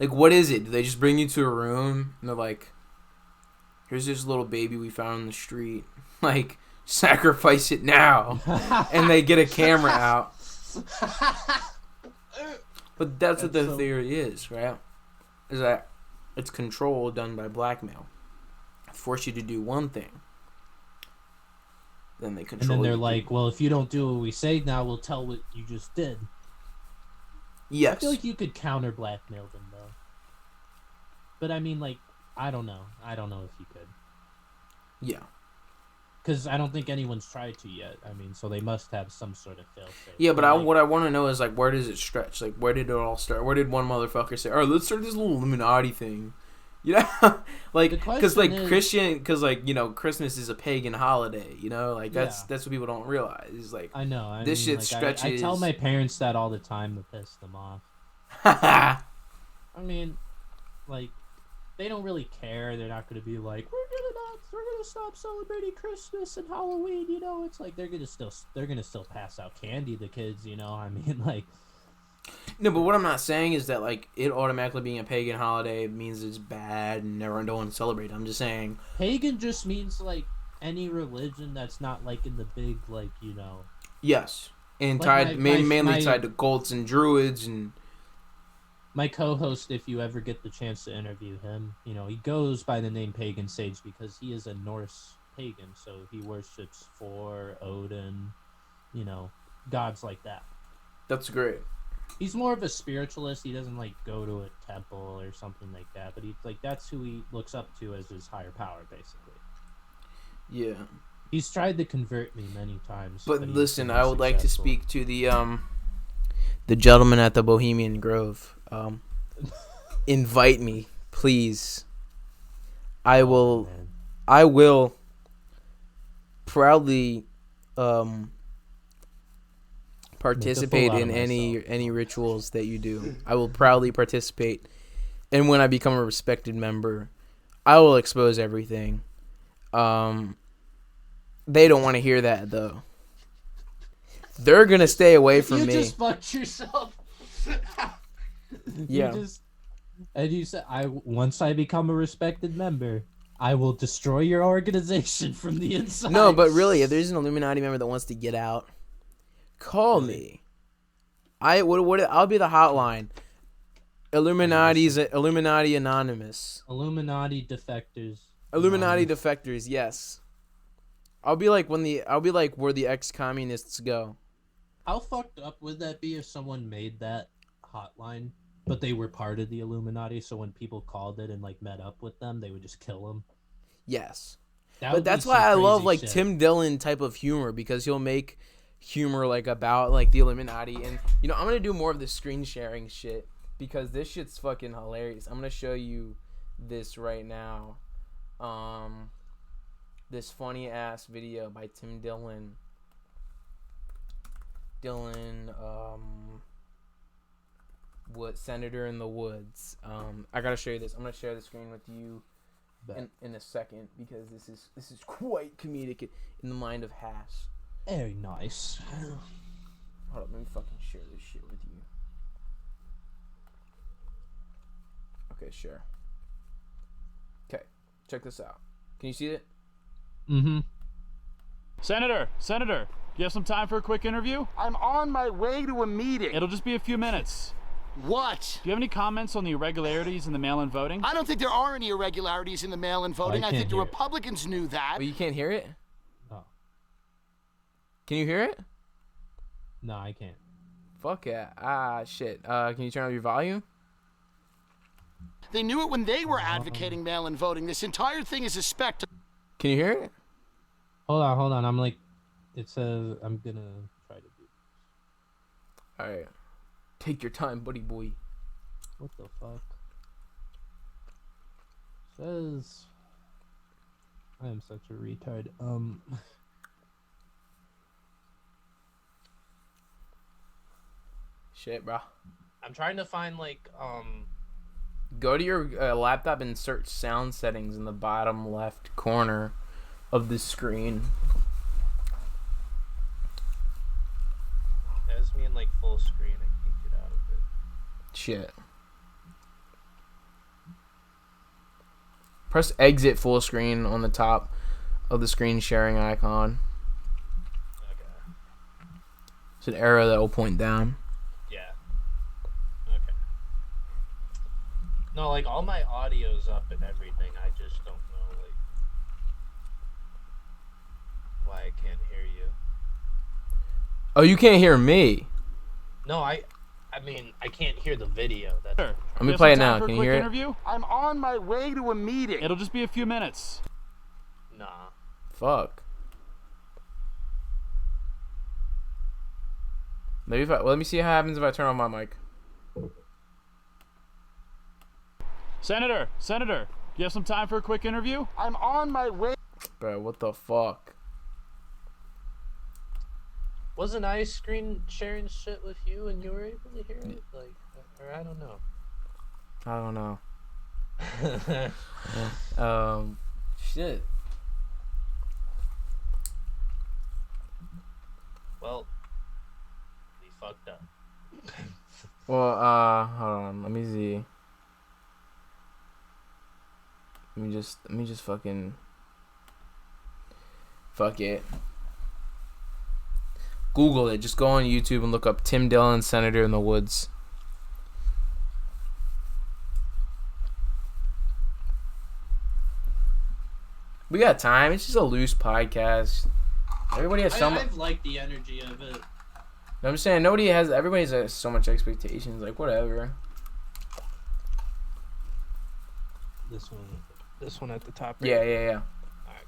what is it? Do they just bring you to a room, and they're like, here's this little baby we found in the street. Like, sacrifice it now. And they get a camera out. But that's what the theory is, right? Is that it's control done by blackmail. Force you to do one thing. Then they control you. And then they're like, well, if you don't do what we say now, we'll tell what you just did. Yes. I feel like you could counter blackmail them, though. But I mean, like, I don't know. I don't know if you could. Yeah. Because I don't think anyone's tried to yet. I mean, so they must have some sort of fail-safe. Yeah, but what I want to know is, like, where does it stretch? Like, where did it all start? Where did one motherfucker say, all right, let's start this little Illuminati thing? You know? Like, because, like, Christmas is a pagan holiday, you know? Like, that's what people don't realize. It's like, I know. This shit stretches. I tell my parents that all the time to piss them off. I mean, like, they don't really care. They're not going to be like, we're gonna stop celebrating Christmas and Halloween. You know, it's like they're gonna still pass out candy to kids. You know, I mean, like. No, but what I'm not saying is that, like, it automatically being a pagan holiday means it's bad and everyone don't want to celebrate. I'm just saying pagan just means like any religion that's not like in the big, like, you know. Yes, and like mainly tied to cults and druids and. My co-host, if you ever get the chance to interview him, you know, he goes by the name Pagan Sage because he is a Norse pagan, so he worships Thor, Odin, you know, gods like that. That's great. He's more of a spiritualist. He doesn't, like, go to a temple or something like that, but that's who he looks up to as his higher power, basically. Yeah. He's tried to convert me many times. But listen, I would like to speak to the gentleman at the Bohemian Grove. Invite me, please. I will proudly participate in any rituals that you do. I will proudly participate. And when I become a respected member, I will expose everything. They don't want to hear that, though. They're going to stay away from me. You just fucked yourself. Yeah. You said, once I become a respected member, I will destroy your organization from the inside. No, but really, if there's an Illuminati member that wants to get out, call me. I'll be the hotline. Illuminati Anonymous. Illuminati defectors. Illuminati defectors, yes. I'll be like where the ex-communists go. How fucked up would that be if someone made that hotline, but they were part of the Illuminati, so when people called it and, like, met up with them, they would just kill them? Yes. But that's why I love, like, Tim Dillon type of humor, because he'll make humor, like, about, like, the Illuminati. And, you know, I'm going to do more of the screen sharing shit, because this shit's fucking hilarious. I'm going to show you this right now. This funny ass video by Tim Dillon. What Senator in the Woods. I gotta show you this. I'm gonna share the screen with you in a second, because this is quite comedic in the mind of Hass. Very nice. Hold up, let me fucking share this shit with you. Okay, share. Okay, check this out. Can you see it? Mm-hmm. Senator, do you have some time for a quick interview? I'm on my way to a meeting. It'll just be a few minutes. What? Do you have any comments on the irregularities in the mail-in voting? I don't think there are any irregularities in the mail-in voting. I think the Republicans knew that. Well, you can't hear it? Oh. Can you hear it? No, I can't. Fuck yeah. Ah, shit. Can you turn up your volume? They knew it when they were advocating mail-in voting. This entire thing is a spectacle. Can you hear it? Hold on. I'm like, it says I'm gonna try to do. All right. Take your time, buddy boy. What the fuck? Says I am such a retard. Shit, bro. I'm trying to find like Go to your laptop and search sound settings in the bottom left corner of the screen. It has me in like full screen. I can't get out of it. Shit. Press exit full screen on the top of the screen sharing icon. Okay. It's an arrow that will point down. Yeah. Okay. No, like all my audio's up and everything. I just don't know like why I can't hear you. Oh, you can't hear me. No, I mean I can't hear the video. That's Sure. Let me You have play it some time now. for a Can you quick hear it? interview? I'm on my way to a meeting. It'll just be a few minutes. nah. Fuck. Maybe if let me see how happens if I turn on my mic. Senator, do you have some time for a quick interview? I'm on my way. Bro, what the fuck? Wasn't I screen sharing shit with you and you were able to hear it? Like, or I don't know. I don't know. Shit. Well, we fucked up. Well, hold on. Let me see. Let me just fucking. Fuck it. Google it. Just go on YouTube and look up Tim Dillon, Senator in the Woods. We got time. It's just a loose podcast. Everybody has so much. I've liked the energy of it. I'm just saying, everybody has so much expectations. Like, whatever. This one at the top. Yeah. Alright,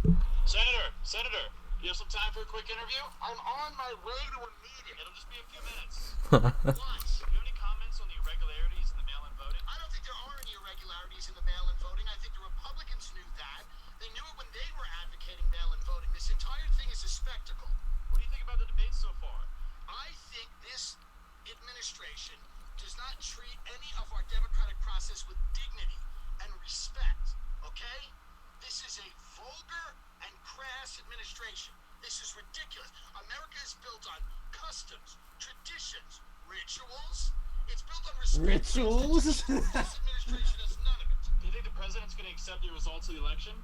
cool. Senator, you have some time for a quick interview? I'm on my way to a meeting. It'll just be a few minutes. What? Do you have any comments on the irregularities in the mail-in voting? I don't think there are any irregularities in the mail-in voting. I think the Republicans knew that. They knew it when they were advocating mail-in voting. This entire thing is a spectacle. What do you think about the debates so far? I think this administration does not treat any of our democratic process with dignity and respect, okay? This is a vulgar and crass administration. This is ridiculous. America is built on customs, traditions, rituals. It's built on respect. Rituals? This administration has none of it. Do you think the president's going to accept the results of the election?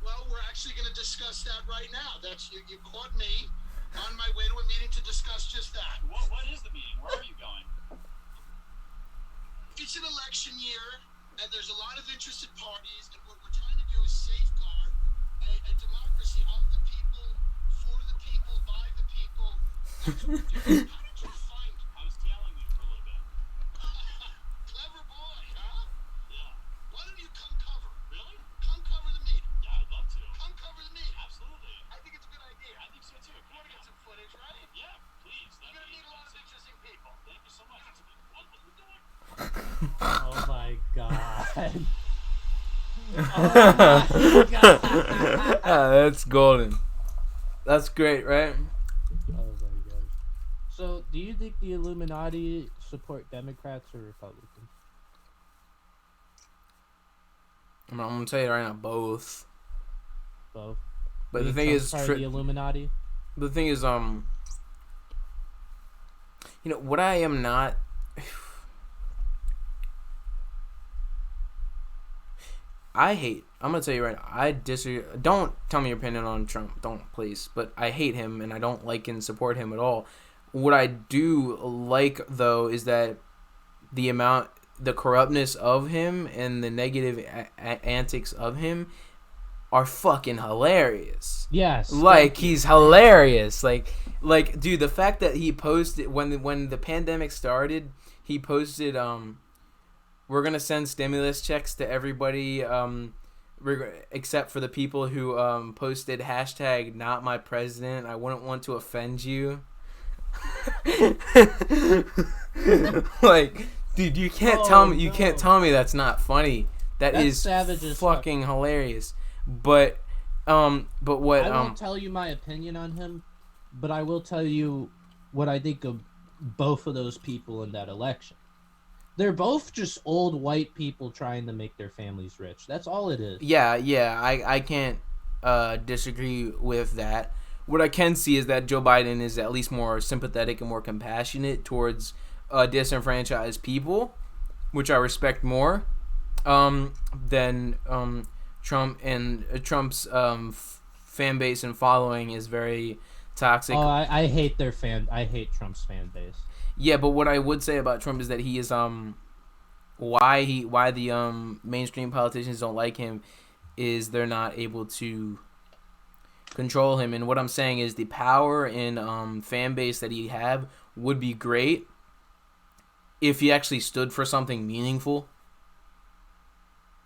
Well, we're actually going to discuss that right now. That's you caught me on my way to a meeting to discuss just that. What is the meeting? Where are you going? It's an election year, and there's a lot of interested parties, and what we're trying to do is safeguard a democracy of the people, for the people, by the people. That's what we're doing. How did you find it? I was tailing you for a little bit. Clever boy, huh? Yeah. Why don't you come cover? Really? Come cover the meeting. Yeah, I'd love to. Come cover the meeting. Absolutely. I think it's a good idea. I think so too. You want to get some footage, right? Yeah, please. You're going to meet a lot of interesting people. Thank you so much. What are you doing? Oh my god. Oh my god. That's golden. That's great, right? Oh my god. So, do you think the Illuminati support Democrats or Republicans? I'm gonna tell you right now, both. Both. But You the think thing Trump's is, part of the Illuminati. you know what I am not. I'm gonna tell you right now, I disagree. Don't tell me your opinion on Trump. Don't, please. But I hate him, and I don't like and support him at all. What I do like, though, is that the corruptness of him and the negative antics of him are fucking hilarious. Yes. Like, he's hilarious. Like, dude, the fact that he posted when the pandemic started, he posted, we're gonna send stimulus checks to everybody, except for the people who posted hashtag not my president. I wouldn't want to offend you. Like, dude, you can't tell me that's not funny. That's is savage as fucking hilarious. But what I won't tell you my opinion on him, but I will tell you what I think of both of those people in that election. They're both just old white people trying to make their families rich. That's all it is. Yeah, I can't disagree with that. What I can see is that Joe Biden is at least more sympathetic and more compassionate towards disenfranchised people, which I respect more than Trump. And Trump's fan base and following is very toxic. Oh, I hate their fan. I hate Trump's fan base. Yeah, but what I would say about Trump is that he is why the mainstream politicians don't like him is they're not able to control him. And what I'm saying is the power and fan base that he have would be great if he actually stood for something meaningful.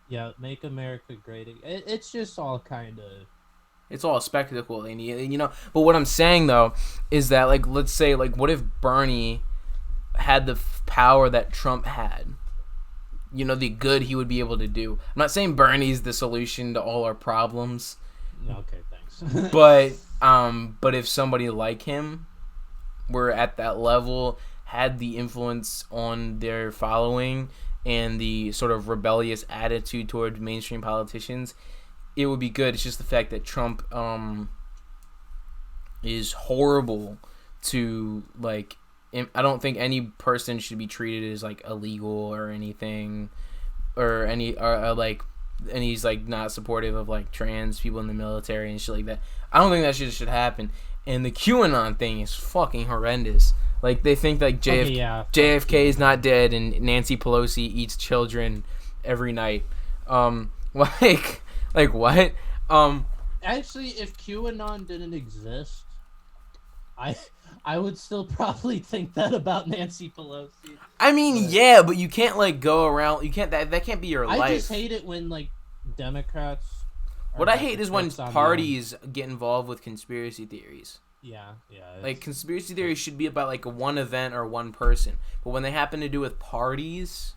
Yeah, make America great. It's just all kind of... It's all a spectacle, and you know. But what I'm saying though is that, like, let's say, like, what if Bernie had the power that Trump had? You know, the good he would be able to do. I'm not saying Bernie's the solution to all our problems. Okay, thanks. but if somebody like him were at that level, had the influence on their following and the sort of rebellious attitude toward mainstream politicians, it would be good. It's just the fact that Trump is horrible to, like, I don't think any person should be treated as, like, illegal or anything, and he's, like, not supportive of, like, trans people in the military and shit like that. I don't think that shit should happen. And the QAnon thing is fucking horrendous. Like, they think, like, JFK is not dead and Nancy Pelosi eats children every night. Like what? Actually, if QAnon didn't exist, I would still probably think that about Nancy Pelosi. I mean, yeah, but you can't, like, go around. You can't. That can't be your life. I just hate it when, like, Democrats. What I hate is when parties get involved with conspiracy theories. Yeah. Like, conspiracy theories should be about, like, one event or one person, but when they happen to do with parties,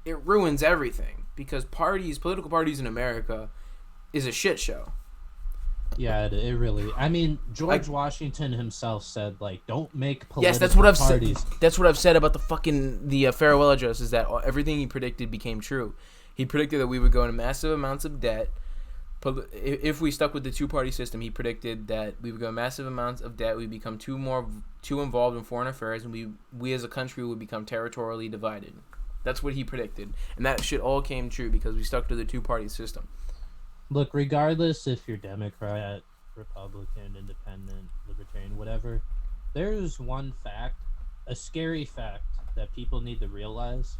it ruins everything. Because political parties in America, is a shit show. Yeah, it really. I mean, George Washington himself said, like, don't make political parties. Yes, that's what I've parties. said. That's what I've said about the farewell address. Is that everything he predicted became true? He predicted that we would go into massive amounts of debt. If we stuck with the two-party system, he predicted that we would go massive amounts of debt. We'd become too involved in foreign affairs, and we as a country would become territorially divided. That's what he predicted, and that shit all came true because we stuck to the two-party system. Look, regardless if you're Democrat, Republican, Independent, Libertarian, whatever, there's one fact, a scary fact that people need to realize.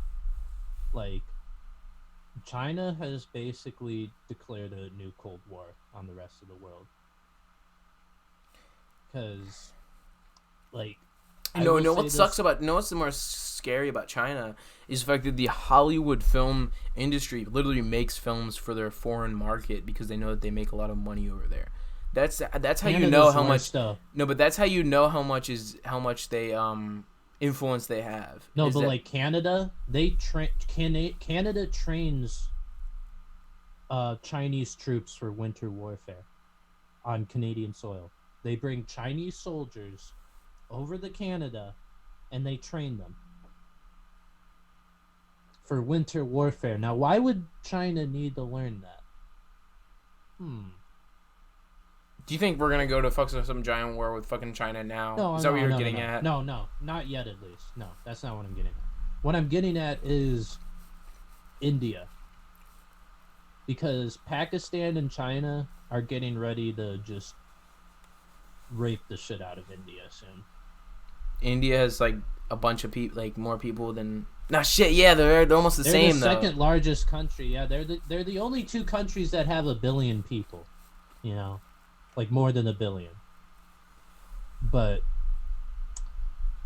Like, China has basically declared a new Cold War on the rest of the world. Because, like... what's the more scary about China is the fact that the Hollywood film industry literally makes films for their foreign market because they know that they make a lot of money over there. That's how you know how much stuff. No, but that's how you know how much they influence they have. No, but like Canada, Canada trains Chinese troops for winter warfare on Canadian soil. They bring Chinese soldiers over to Canada, and they train them for winter warfare. Now, why would China need to learn that? Do you think we're gonna go to some giant war with fucking China now? No, is that what you're getting at? No, not yet. At least, no, that's not what I'm getting at. What I'm getting at is India, because Pakistan and China are getting ready to just rape the shit out of India soon. India has like a bunch of people, like more people than. Nah, shit. Yeah, they're almost the same though. They're the second largest country. Yeah, they're the only two countries that have 1 billion people. You know, like more than 1 billion. But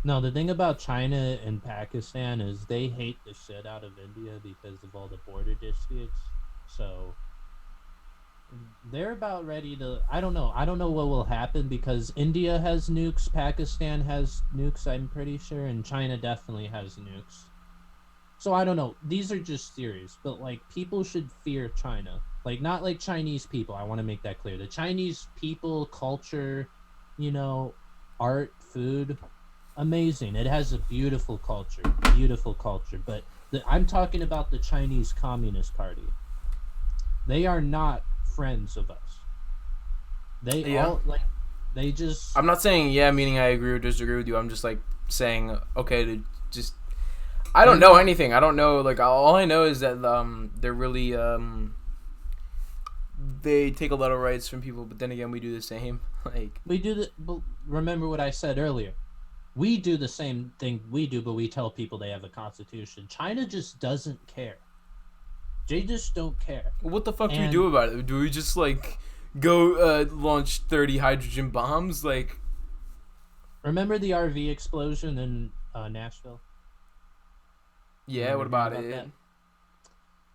no, the thing about China and Pakistan is they hate the shit out of India because of all the border disputes. So they're about ready to. I don't know what will happen because India has nukes, Pakistan has nukes, I'm pretty sure, and China definitely has nukes. So I don't know. These are just theories, but like people should fear China. Like not like Chinese people. I want to make that clear. The Chinese people, culture, you know, art, food, amazing. It has a beautiful culture, but I'm talking about the Chinese Communist Party. They are not friends of us. They all like they just. I'm not saying meaning I agree or disagree with you. I'm just like saying okay to just. I don't know anything. I don't know. Like all I know is that they're really they take a lot of rights from people, but then again we do the same. Like we do the. But remember what I said earlier. We do the same thing we do, but we tell people they have a constitution. China just doesn't care. They just don't care. What the fuck do we do about it? Do we just like go launch 30 hydrogen bombs? Like, remember the RV explosion in Nashville? Yeah, what about it? That?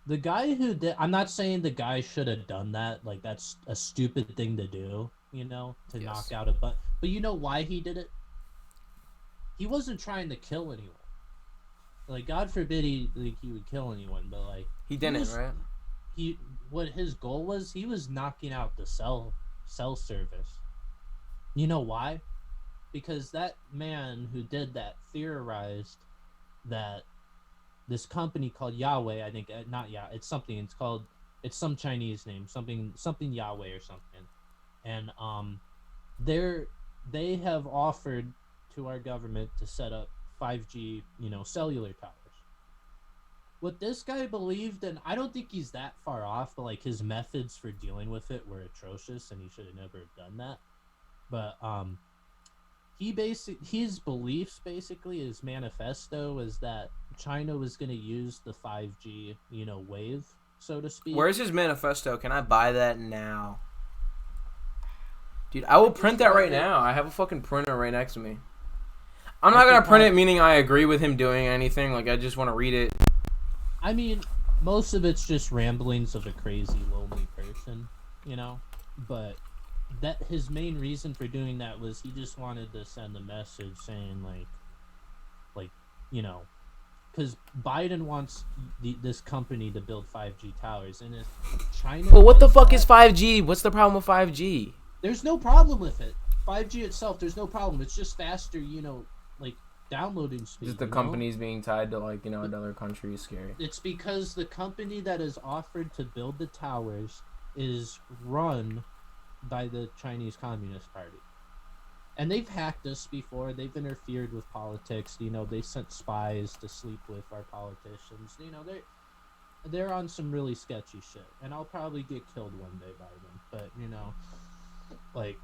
The guy who did. I'm not saying the guy should have done that. Like that's a stupid thing to do. You know, to knock out a butt. But you know why he did it? He wasn't trying to kill anyone. Like God forbid he would kill anyone, but like he didn't, right? What his goal was, he was knocking out the cell service. You know why? Because that man who did that theorized that this company called Yahweh, I think not Yah, it's something. It's some Chinese name, something Yahweh or something, and they have offered to our government to set up 5G, cellular towers. What this guy believed, and I don't think he's that far off, but like his methods for dealing with it were atrocious, and he should have never done that. But his beliefs basically, his manifesto is that China was going to use the 5G, wave, so to speak. Where's his manifesto? Can I buy that now? Dude, I will print that right now. I have a fucking printer right next to me. I'm not going to print it meaning I agree with him doing anything. Like, I just want to read it. I mean, most of it's just ramblings of a crazy, lonely person, But that his main reason for doing that was he just wanted to send a message saying, because Biden wants this company to build 5G towers. And if China... Well, what the fuck is 5G? What's the problem with 5G? There's no problem with it. 5G itself, there's no problem. It's just faster, downloading speed. Just the companies being tied to another country is scary. It's because the company that is offered to build the towers is run by the Chinese Communist Party. And they've hacked us before. They've interfered with politics. They sent spies to sleep with our politicians. They're on some really sketchy shit. And I'll probably get killed one day by them. But,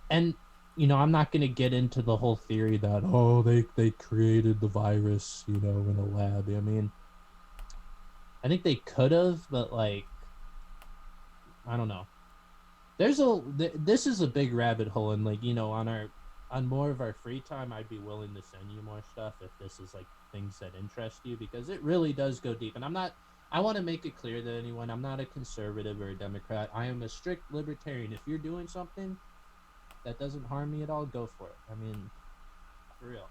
and I'm not going to get into the whole theory that, they created the virus, in a lab. I mean, I think they could have, but, I don't know. This is a big rabbit hole, and, on more of our free time, I'd be willing to send you more stuff if this is, things that interest you, because it really does go deep. And I want to make it clear to anyone, I'm not a conservative or a Democrat. I am a strict libertarian. If you're doing something that doesn't harm me at all, go for it. I mean, for real.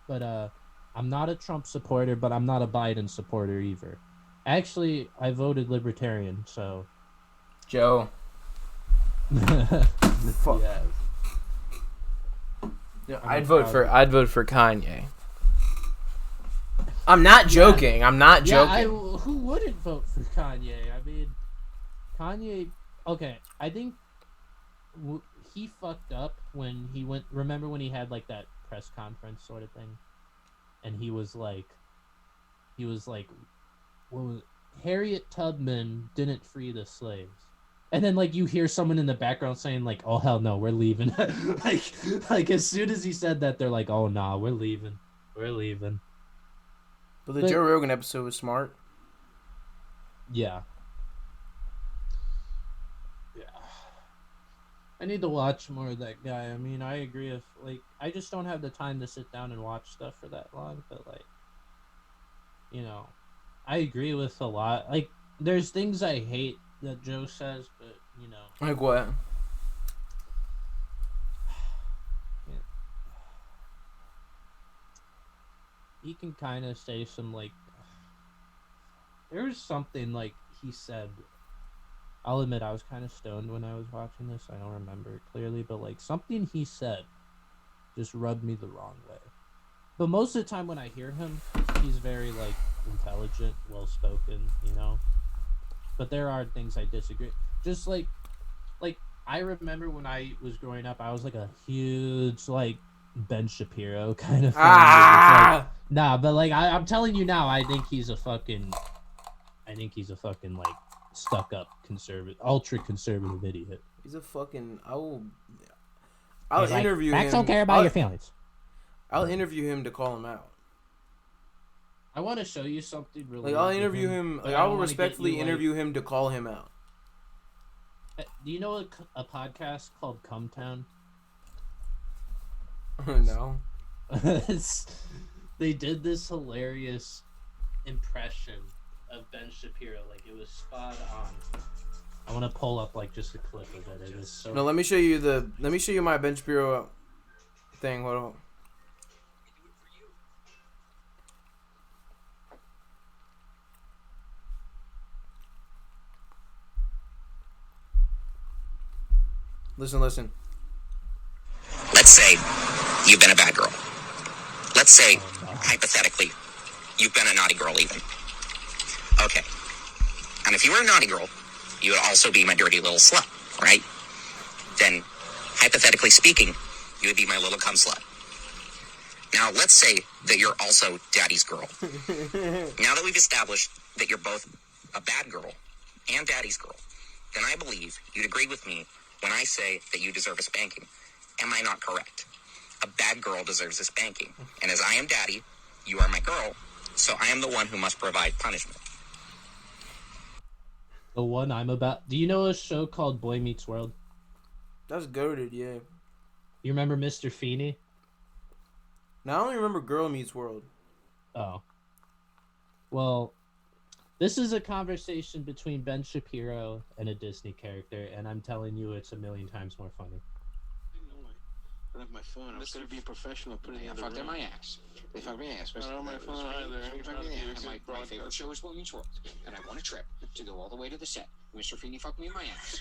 But I'm not a Trump supporter, but I'm not a Biden supporter either. Actually, I voted libertarian, so... Joe. Fuck. Yes. Yeah, I'd vote for Kanye. I'm not joking. I'm not joking. Who wouldn't vote for Kanye? I mean, Kanye... Okay, I think... he fucked up when he went. Remember when he had that press conference sort of thing, and he was like, well, Harriet Tubman didn't free the slaves, And then like you hear someone in the background saying like, "Oh hell no, we're leaving." like as soon as he said that, they're like, "Oh nah, we're leaving. We're leaving." But the Joe Rogan episode was smart. Yeah. Yeah. I need to watch more of that guy. I mean, I agree if like I just don't have the time to sit down and watch stuff for that long, but like I agree with a lot. Like there's things I hate that Joe says, but Like what? He can kind of say some like there was something like he said. I'll admit I was kind of stoned when I was watching this. I don't remember it clearly, but like something he said just rubbed me the wrong way. But most of the time when I hear him, he's very like intelligent, well spoken, But there are things I disagree. Just like I remember when I was growing up, I was like a huge like Ben Shapiro kind of fan. Like, nah, but like I'm telling you now, I think he's a fucking like stuck up conservative, ultra conservative idiot. He's a fucking. I'll He's interview him. Facts don't care about your feelings. I'll interview him to call him out. I want to show you something really. Like I'll interview him. Like I will respectfully interview him to call him out. Do you know a podcast called Come Town? No. They did this hilarious impression of Ben Shapiro. Like it was spot on. I want to pull up like just a clip of it. It was so. No, let me show you my Ben Shapiro thing. Hold on. Listen. Let's say you've been a bad girl. Let's say, hypothetically, you've been a naughty girl even. Okay. And if you were a naughty girl, you would also be my dirty little slut, right? Then, hypothetically speaking, you would be my little cum slut. Now, let's say that you're also daddy's girl. Now that we've established that you're both a bad girl and daddy's girl, then I believe you'd agree with me when I say that you deserve a spanking. Am I not correct? A bad girl deserves a spanking. And as I am daddy, you are my girl, so I am the one who must provide punishment. The one I'm about. Do you know a show called Boy Meets World? That's goated, yeah. You remember Mr. Feeney? Now I only remember Girl Meets World. Oh. Well, this is a conversation between Ben Shapiro and a Disney character, and I'm telling you, it's a million times more funny. I don't have my phone. I was going to be professional. Put it in the fucked room. up my ass. They fucked my ass. I don't have my phone either. My favorite show is Boy Meets World, and I won a trip to go all the way to the set. Mr. Feeney fucked me in my ass.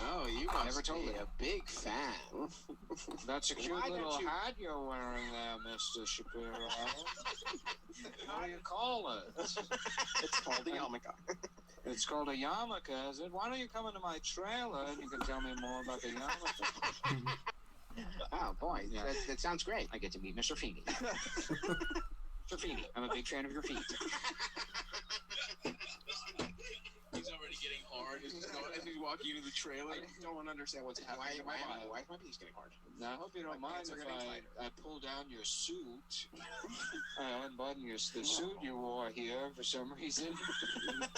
Oh, you must be a big fan. That's a cute little hat you're wearing there, Mr. Shapiro. What do you call it? It's called a yarmulke. It's called a yarmulke, is it? Why don't you come into my trailer and you can tell me more about the yarmulke? Oh, boy. Yeah. That sounds great. I get to meet Mr. Feeney. Mr. Feeney, I'm a big fan of your feet. He's already getting hard as he's walking into the trailer. I don't understand what's happening. Why is my piece getting hard? Now, I hope you don't mind if I pull down your suit. I unbutton the suit you wore here for some reason.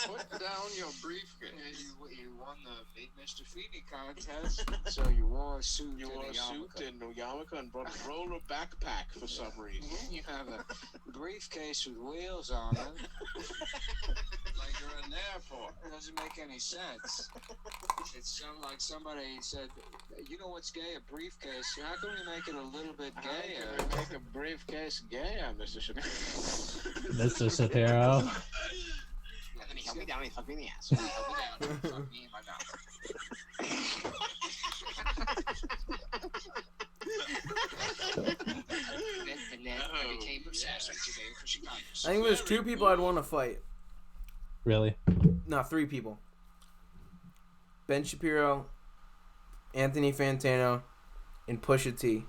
Put down your briefcase. You won the Meet Mr. Feeney contest, so you wore a suit. You wore a suit and a yarmulke and brought a roller backpack for some reason. You have a briefcase with wheels on it. Like you're in the airport. It doesn't make any sense. It's like somebody said, you know what's gay? A briefcase. How can we make it a little bit gayer? How can we make a briefcase gayer, Mr. Shapiro? Mr. Shapiro. And he held me down and he fucked me in the ass. He held me down and fucked me in my mouth. and then I became obsessed with Judeo-Christian values. I think there's 2 people I'd want to fight. Really? No, 3 people. Ben Shapiro, Anthony Fantano, and Pusha T.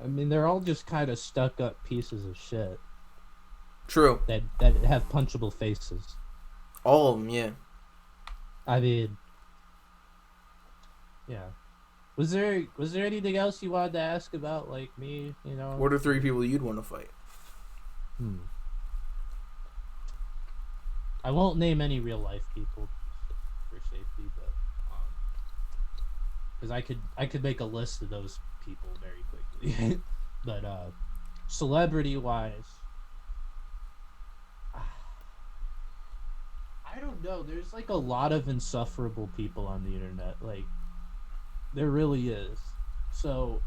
I mean, they're all just kind of stuck up pieces of shit True. that have punchable faces. All of them, yeah. I mean, yeah. Was there anything else you wanted to ask about, like me? You know. What are 3 people you'd want to fight? I won't name any real life people for safety, but because I could make a list of those people very quickly. But celebrity wise, I don't know. There's like a lot of insufferable people on the internet. Like, there really is. So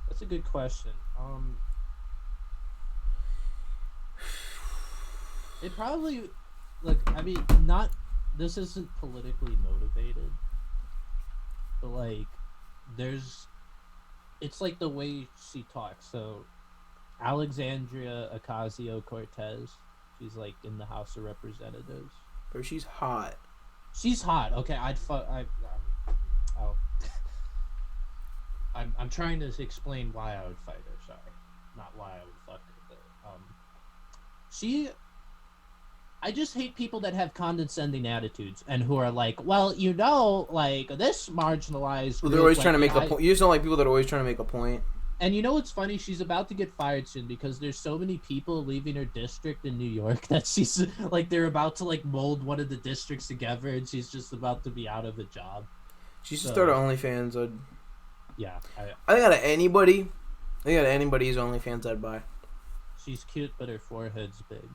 that's a good question. It probably, look, I mean, not, this isn't politically motivated, but like, it's like the way she talks. So Alexandria Ocasio-Cortez, she's like in the House of Representatives. Bro, she's hot. She's hot. Okay, I'm trying to explain why I would fight her. Sorry, not why I would fuck her. But, I just hate people that have condescending attitudes and who are like, well, you know, like this marginalized. Well, they're always trying to make a point. You just don't like people that are always trying to make a point. And you know what's funny? She's about to get fired soon because there's so many people leaving her district in New York that she's like, they're about to like mold one of the districts together, and she's just about to be out of a job. She should start her OnlyFans. Yeah, I think out of anybody's OnlyFans I'd buy. She's cute, but her forehead's big.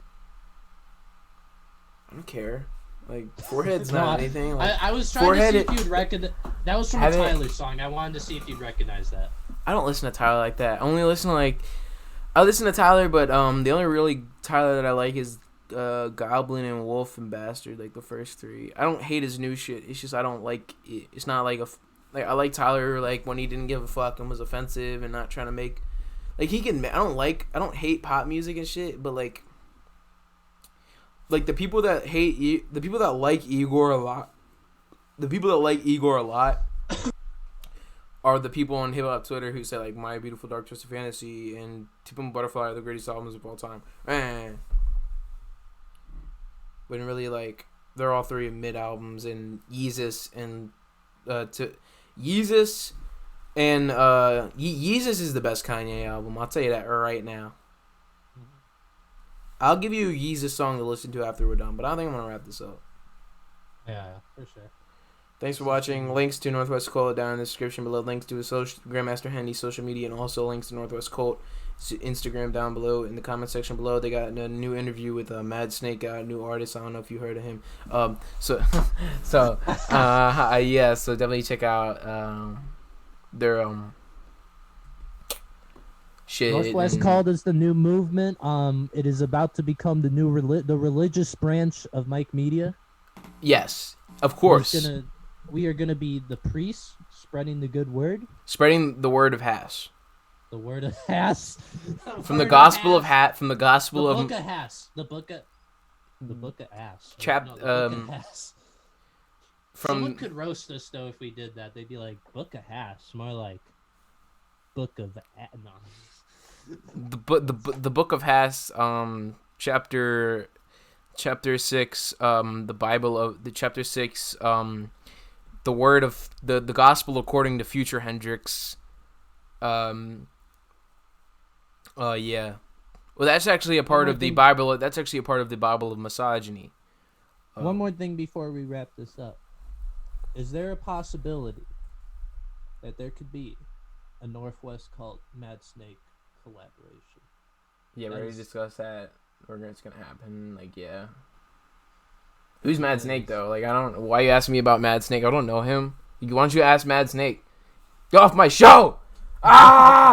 I don't care. Like, forehead's not anything. Like, I was trying to see if you'd recognize. That was from a Tyler song. I wanted to see if you'd recognize that. I don't listen to Tyler like that. I only listen to I listen to Tyler, but the only really Tyler that I like is Goblin and Wolf and Bastard, like the first 3. I don't hate his new shit. It's just I don't like it. It's not like I like Tyler like when he didn't give a fuck and was offensive and not trying to make like he can. I don't hate pop music and shit, but like the people that hate the people that like Igor a lot, are the people on hip hop Twitter who say like My Beautiful Dark Twisted Fantasy and Tip and Butterfly are the greatest albums of all time. When really like they're all 3 mid albums, and Yeezus is the best Kanye album. I'll tell you that right now. I'll give you a Yeezus song to listen to after we're done, but I don't think I'm gonna wrap this up. Yeah, for sure. Thanks for watching. Links to Northwest Colt down in the description below. Links to his Grandmaster Hendy social media, and also links to Northwest Colt Instagram down below in the comment section below. They got a new interview with Mad Snake, a new artist. I don't know if you heard of him. So definitely check out their shit. Northwest Colt is the new movement. It is about to become the new the religious branch of Mike Media. Yes, of course. We are gonna be the priests spreading the good word. Spreading the word of Hass. The word of Hass. From the gospel of Hat. From the gospel of. The book of Hass. The book of Ass. Book of Hass. Someone could roast us though if we did that. They'd be like, Book of Hass, more like Book of No. The book of Hass, chapter 6, the Bible of the chapter 6, the word of the gospel according to Future Hendrix. Yeah. Well, that's actually a part of the Bible. That's actually a part of the Bible of misogyny. One more thing before we wrap this up. Is there a possibility that there could be a Northwest Cult Mad Snake collaboration? Yeah, we already discussed that. It's gonna happen. Like, yeah. Who's Mad Snake though? Like, I don't. Why you asking me about Mad Snake? I don't know him. Why don't you ask Mad Snake? Get off my show! Ah!